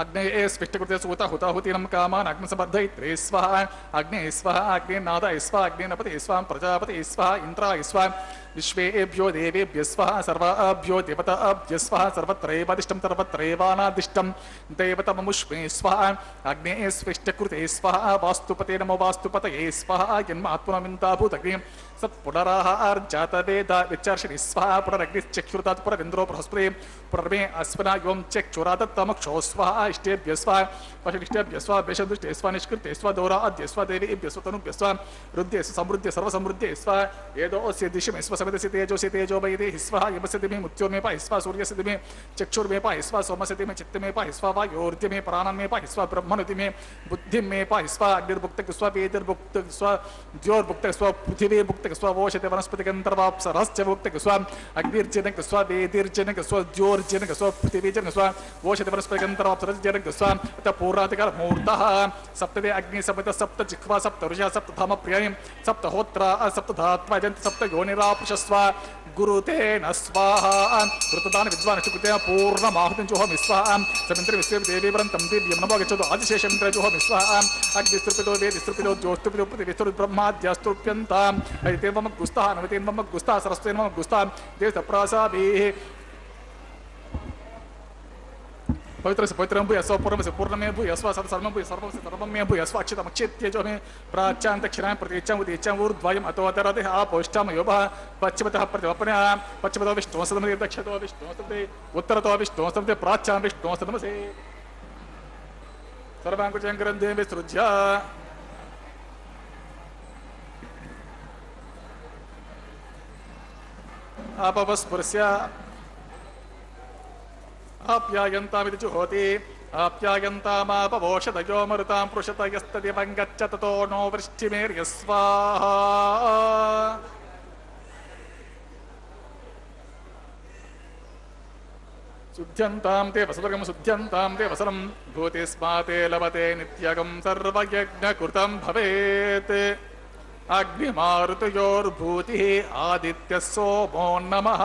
अग्नेये स्विष्टकृते सूता हुताहुतीनं कामान् अग्निसबद्धयित्रे स्वाहा अग्ने स्वाहा अग्नेनादाय स्वाहा अग्नेनपते स्वाहा प्रजापते स्वाहा इन्द्राय स्वाहा विश्वेभ्यो देवेभ्यः स्वाहा सर्वाभ्यो देवताभ्यः स्वाहा सर्वत्रैवादिष्टं सर्वत्रैवानादिष्टं दैवतममुष्मे स्वाहा अग्नेये स्विष्टकृते स्वाहा वास्तुपते नमो वास्तुपतये स्वाहा जन्मात्मनमिन्दाभूतग्निं सत्पुनराहार्जातवेद विचार्षणि स्वाहा पुनरग्निश्चक्षुरात् पुनरिन्द्रो बृहस्पति पुनर्मे अस्मना यों चक्षुरादत्तमक्षो स्वाहा इष्टेभ्यः स्वाहा पशुनिष्टेभ्यः स्वाहा वेषदुष्टे स्वाहा निष्कृते स्वाहा दौराद्य स्वाहा देवीभ्यः स्वाहा तनुभ्यः स्वाहा रुद्ध्ये समृद्धे सर्वसमृद्धे स्वाहा एदोऽस्य दिशमे स्वसमितस्य तेजोऽस्य तेजो वैदेः स्वाहा यमस्य दिमे मुत्योर्मे पाहि स्वाहा सूर्यस्य दिमे चक्षुर्मे पाहि स्वाहा सोमस्य दिमे चित्तमे पाहि स्वाहा वायोर्दिमे प्राणन्मे पाहि स्वाहा ब्रह्मणुदिमे बुद्धिं मे पाहि स्वाहा अग्निर्भुक्तः स्वाहा वेदिर्भुक्तः स्वाहा द्योर्भुक्तः स्वाहा पृथिवीर्भुक्तः स्वाहा वोषते वनस्पतिगन्धर्वाप्सरश्च भुक्तः स्वाहा अग्निर्जनकः स्वाहा वेदिर्जनकः स्वाहा द्योर्जनकः स्वाहा पृथिवीजनकः स्वाहा वोषते वनस्पतिगन्धर्वाप्सरश्च स्वाहा अतः पूर्णाधिकार मुहूर्तः सप्तदे अग्नि सप्त सप्त जिह्वा सप्त ऋषा सप्त धाम प्रियं सप्त होत्रा सप्त धात्वा जन्त सप्त योनिरापुषस्वा गुरुतेन स्वाहा कृतदान विद्वान् कृतेन पूर्णमाहुतिं जुहोमि स्वाहा समिन्द्र विश्वे देवी वरन्तं दिव्यं नमो गच्छतु आदिशेषमिन्द्र जुहोमि स्वाहा अग्निस्तृपितो वेदिस्तृपितो ज्योतिस्तृपितो पृथिवीस्तृब्रह्माद्यास्तृप्यन्ताम् अदितेन मम गुस्ताः नवतेन मम गुस्ताः सरस्वतेन मम गुस्ताः देवसप्रासाभिः पवित्र से पवित्र भूय स्व पूर्णम से पूर्णमे भूय स्व सर्वम भूय सर्वमे भूय स्व अक्षतमक्षेत्यजो मे प्राच्यां दक्षिणां प्रतीचां उदीचां ऊर्ध्वयम् अतो अतरतः आपोष्टां योभः पश्चिमतः प्रतिवपनः पश्चिमतो विष्णुः सदमते दक्षिणतो विष्णुः सदमते उत्तरतो विष्णुः सदमते प्राच्यां विष्णुः सदमसे सर्वाङ्कुशं ग्रन्थे विसृज्य अपवस्पृश्य आप्यायन्तामिति जुहोति आप्यायन्तामापवोषधयो मरुतां पृषतयस्तदिवं गच्छ ततो नो वृष्टिमेर्यस्वाहा शुद्ध्यन्तां ते वसुदर्गं शुद्ध्यन्तां ते वसनं भूतिस्माते लभते नित्यगं सर्वयज्ञकृतं भवेत् अग्निमारुतयोर्भूतिः आदित्यः सोमो नमः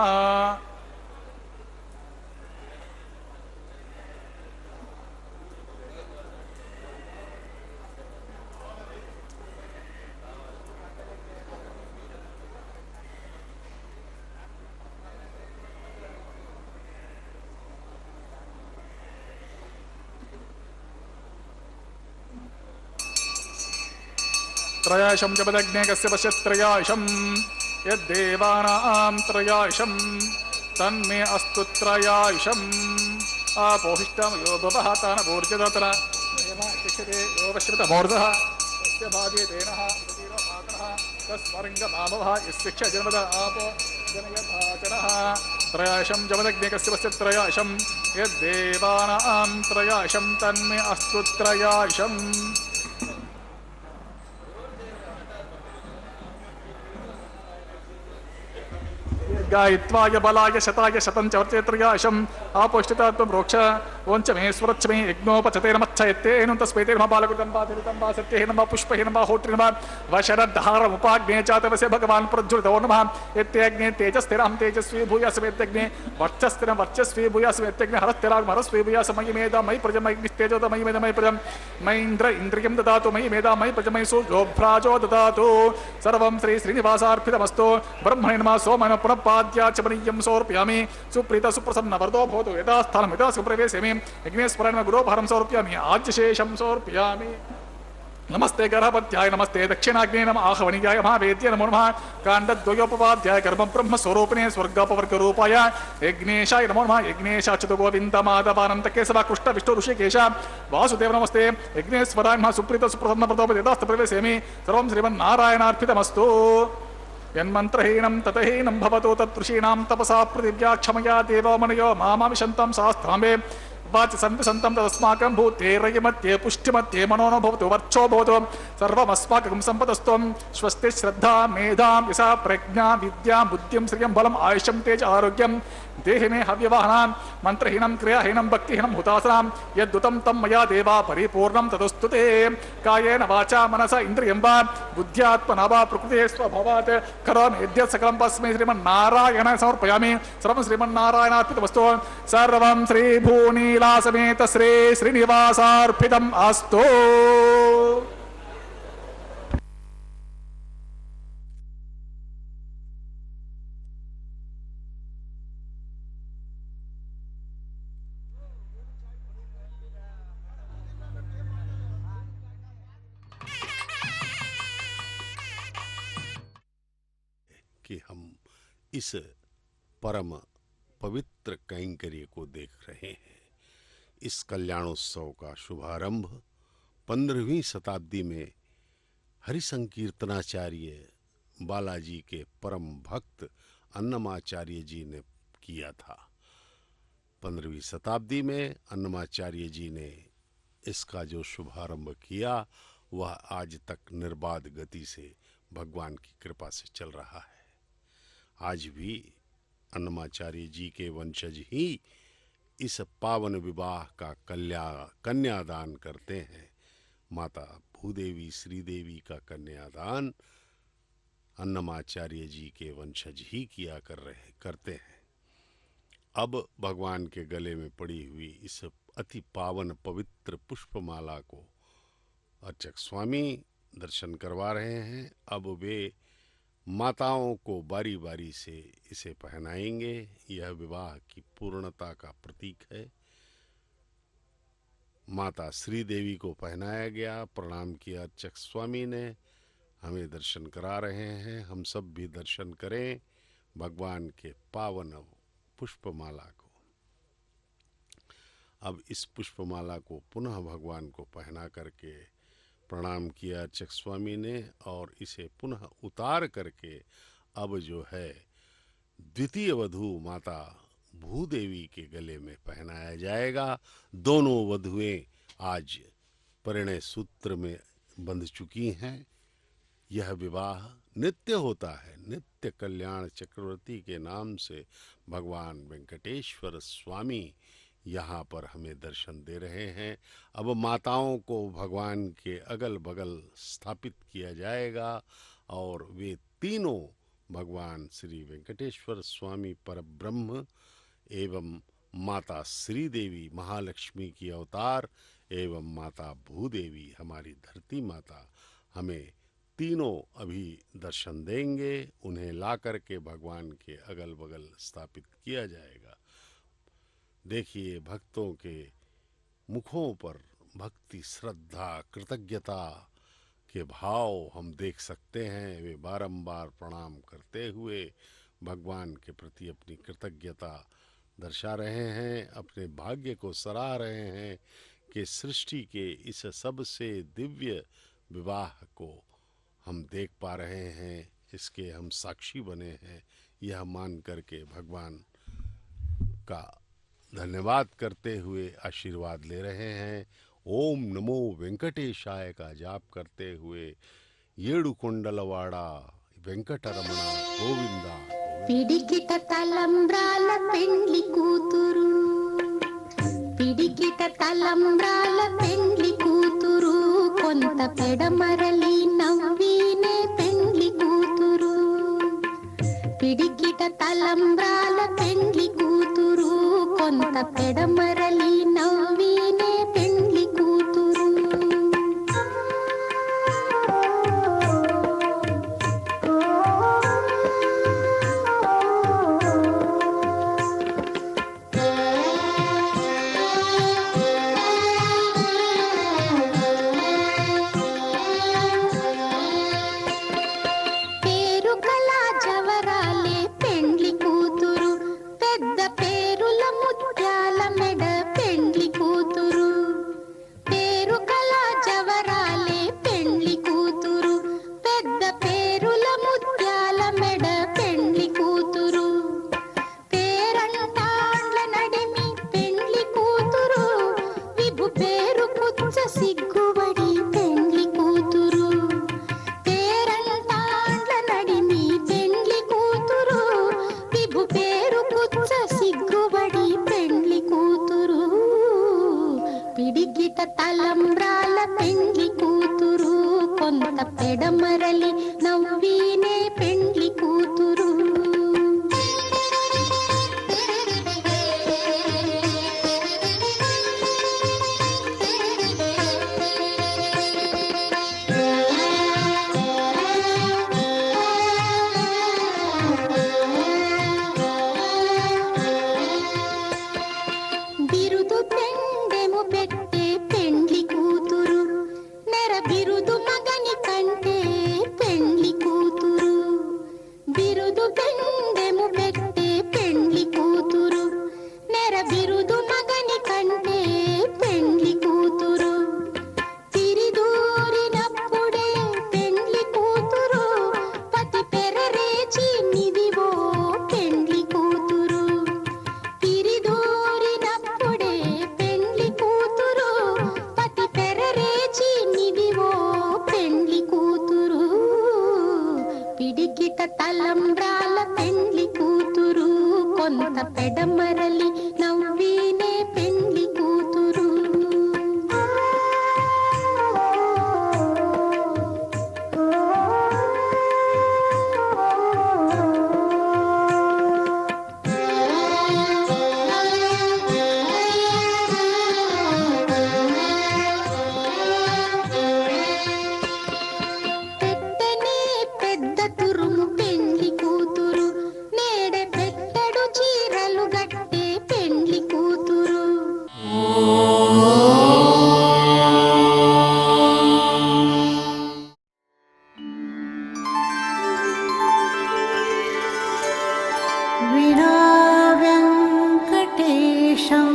त्रयाशं जपदग्ने कस्य पश्य त्रयाशं यद्देवानां त्रयाशं तन्मे अस्तु त्रयाशम् आपोहिष्टं यो भवः तान भोर्जदतर यो पश्यतमोर्धः तस्य भागे तेनः तस्मरङ्गमामवः यस्य जन्मद आपो जनयभाचनः त्रयाशं जपदग्ने कस्य पश्य त्रयाशं यद्देवानां त्रयाशं तन्मे अस्तु त्रयाशम् गायित्वाय बलाय शताय शतं च वर्चे त्रयाशम् आपोष्टितात्वं रोक्ष ओञ्च मे स्वरच्छ मे यज्ञोपचते नमच्छयत्तेन तस्मैते नमः बालकृतं वा धरितं वा सत्यहे नमः पुष्पहे नमः होत्रे नमः वशरद्धारमुपाग्ने चातवसे भगवान् प्रज्वलितो नमः यत्यग्ने तेजस्थिरं तेजस्वी भूयासमेत्यग्ने वर्चस्थिरं वर्चस्वी भूयासमेत्यग्ने हरस्थिरां हरस्वी भूयासमयि मेधा मयि प्रज मयि निस्तेजो मयि मेध मयि प्रजं मयि इन्द्र इन्द्रियं ददातु मयि मेधा मयि प्रज मयि सूर्योभ्राजो ददातु सर्वं श्री श्रीनिवासार्पितमस्तु ब्रह्मणे नमः सोमन पुनः पाद्याचमनीयं समर्पयामि सुप्रीत सुप्रसन्न वरदो भवतु यथा स्थानं यथा सुप्रवेशयामि यज्ञेश्वरेण गुरोपहारं समर्पयामि आज्यशेषं समर्पयामि नमस्ते गर्भपत्याय नमस्ते दक्षिणाग्ने नमः आहवनीयाय महावेद्य नमो नमः काण्डद्वयोपपाध्याय कर्म ब्रह्म स्वरूपिणे स्वर्गोपवर्गरूपाय यज्ञेशाय नमो नमः यज्ञेशाच्युत गोविन्द माधवानन्द केशव कृष्ण विष्णु ऋषिकेश वासुदेव नमस्ते यज्ञेश्वराय नमः सुप्रीत सुप्रसन्न वरदो यथास्थ प्रवेशयामि सर्वं श्रीमन्नारायणार्पितमस्तु यन्मन्त्रहीनं ततहीनं भवतो तत्ऋषीणां तपसा पृथिव्या क्षमया देवमनयो मामाविशन्तं शास्त्राम्बे वाच संविसन्तं तदस्माकं भूते रयिमध्ये पुष्टिमध्ये मनो न भवतु वर्चो भवतु सर्वमस्माकं सम्पदस्तु स्वस्ति श्रद्धा मेधां यशा प्रज्ञा विद्या बुद्धिं श्रियं बलम् आयुष्यं तेज आरोग्यं देहि मे हव्यवाहनां मन्त्रहीनं क्रियाहीनं भक्तिहीनं हुतासनां यद्दुतं तं मया देवा परिपूर्णं तदस्तु ते कायेन वाचा मनसा इन्द्रियं वा बुद्ध्यात्मना वा प्रकृते स्वभावात् करोमि यद्यत् सकलं तस्मै श्रीमन्नारायणाय समर्पयामि सर्वं श्रीमन्नारायणार्पितमस्तु सर्वं श्रीभूनीलासमेत श्री श्रीनिवासार्पितम् अस्तु। कि हम इस परम पवित्र कैंकर्य को देख रहे हैं। इस कल्याणोत्सव का शुभारंभ 15वीं शताब्दी में हरिसंकीर्तनाचार्य बालाजी के परम भक्त अन्नमाचार्य जी ने किया था। 15वीं शताब्दी में अन्नमाचार्य जी ने इसका जो शुभारंभ किया वह आज तक निर्बाध गति से भगवान की कृपा से चल रहा है। आज भी अन्नमाचार्य जी के वंशज ही इस पावन विवाह का कन्यादान करते हैं। माता भूदेवी श्रीदेवी का कन्यादान अन्नमाचार्य जी के वंशज ही करते हैं। अब भगवान के गले में पड़ी हुई इस अति पावन पवित्र पुष्पमाला को अर्चक स्वामी दर्शन करवा रहे हैं। अब वे माताओं को बारी बारी से इसे पहनाएंगे। यह विवाह की पूर्णता का प्रतीक है। माता श्री देवी को पहनाया गया, प्रणाम किया अर्चक स्वामी ने, हमें दर्शन करा रहे हैं। हम सब भी दर्शन करें भगवान के पावन पुष्पमाला को। अब इस पुष्पमाला को पुनः भगवान को पहना करके प्रणाम किया अर्चक स्वामी ने और इसे पुनः उतार करके अब जो है द्वितीय वधू माता भूदेवी के गले में पहनाया जाएगा। दोनों वधुएं आज परिणय सूत्र में बंध चुकी हैं। यह विवाह नित्य होता है। नित्य कल्याण चक्रवर्ती के नाम से भगवान वेंकटेश्वर स्वामी यहाँ पर हमें दर्शन दे रहे हैं। अब माताओं को भगवान के अगल बगल स्थापित किया जाएगा और वे तीनों भगवान श्री वेंकटेश्वर स्वामी परब्रह्म एवं माता श्री देवी महालक्ष्मी की अवतार एवं माता भूदेवी हमारी धरती माता हमें तीनों अभी दर्शन देंगे। उन्हें ला करके भगवान के अगल बगल स्थापित किया जाएगा। देखिए भक्तों के मुखों पर भक्ति, श्रद्धा, कृतज्ञता के भाव हम देख सकते हैं। वे बारंबार प्रणाम करते हुए भगवान के प्रति अपनी कृतज्ञता दर्शा रहे हैं, अपने भाग्य को सराह रहे हैं कि सृष्टि के इस सबसे दिव्य विवाह को हम देख पा रहे हैं, इसके हम साक्षी बने हैं। यह मान करके भगवान का धन्यवाद करते हुए आशीर्वाद ले रहे हैं। ओम नमो वेंकटेशाय का जाप करते हुए येडुकोंडलवाड़ा వెంకటరమణ గోవింద పిడికిట తలంబ్రాల పెండ్లి కూతురు, పిడికిట తలంబ్రాల పెండ్లి కూతురు, కొంత పెడమరలి నవ్వినే పెండ్లి కూతురు. పిడికిట తలంబ్రాల పెండ్లి కూతురు, కొంత పెడమరలి నవ్వినే పెండ్లి కూతురు. తలంబ్రాల పెండ్లి కూతురు, కొంత పెడమరలి నవ్వినే పెండ్లి కూతురు. బిరుదు పెండెము పెట్టే పెండ్లి కూతురు, నెర బిరుదు మగని కంటే పెండ్లి కూతురు. బిరుదు పెండెము పెట్టే పెండ్లి కూతురు, నెర బిరుదు మగని కంటే పెండ్లి కూతురు. తిరిదూరినప్పుడే పెండ్లి కూతురు, పతి పెరరేచి నిదివో పెండ్లి కూతురు. తిరిదూరినప్పుడే పెండ్లి కూతురు, పతి పెరరేచి నిదివో పెండ్లి కూతురు. పిడికిట తలంబ్రాల పెండ్లి కూతురు, కొంత పెడమరలి నవ్వినే పెండ్లి కూతురు. పెట్టనే పెద్ద తురుము పెండ్లి కూతురు, నేడే పెట్టడు చీరలు గట్టే పెండ్లి కూతురు. विना वेङ्कटेशं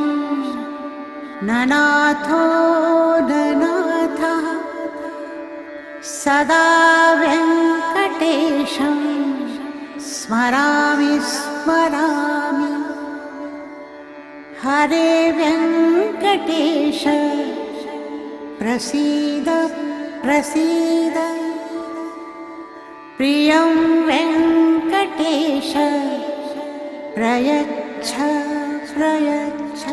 ननाथो ननाथः, सदा वेङ्कटेशं स्मरामि स्मरामि. हरे वेङ्कटेश प्रसीद प्रसीद, प्रियं वेङ्कटेश प्रयच्छ प्रयच्छ.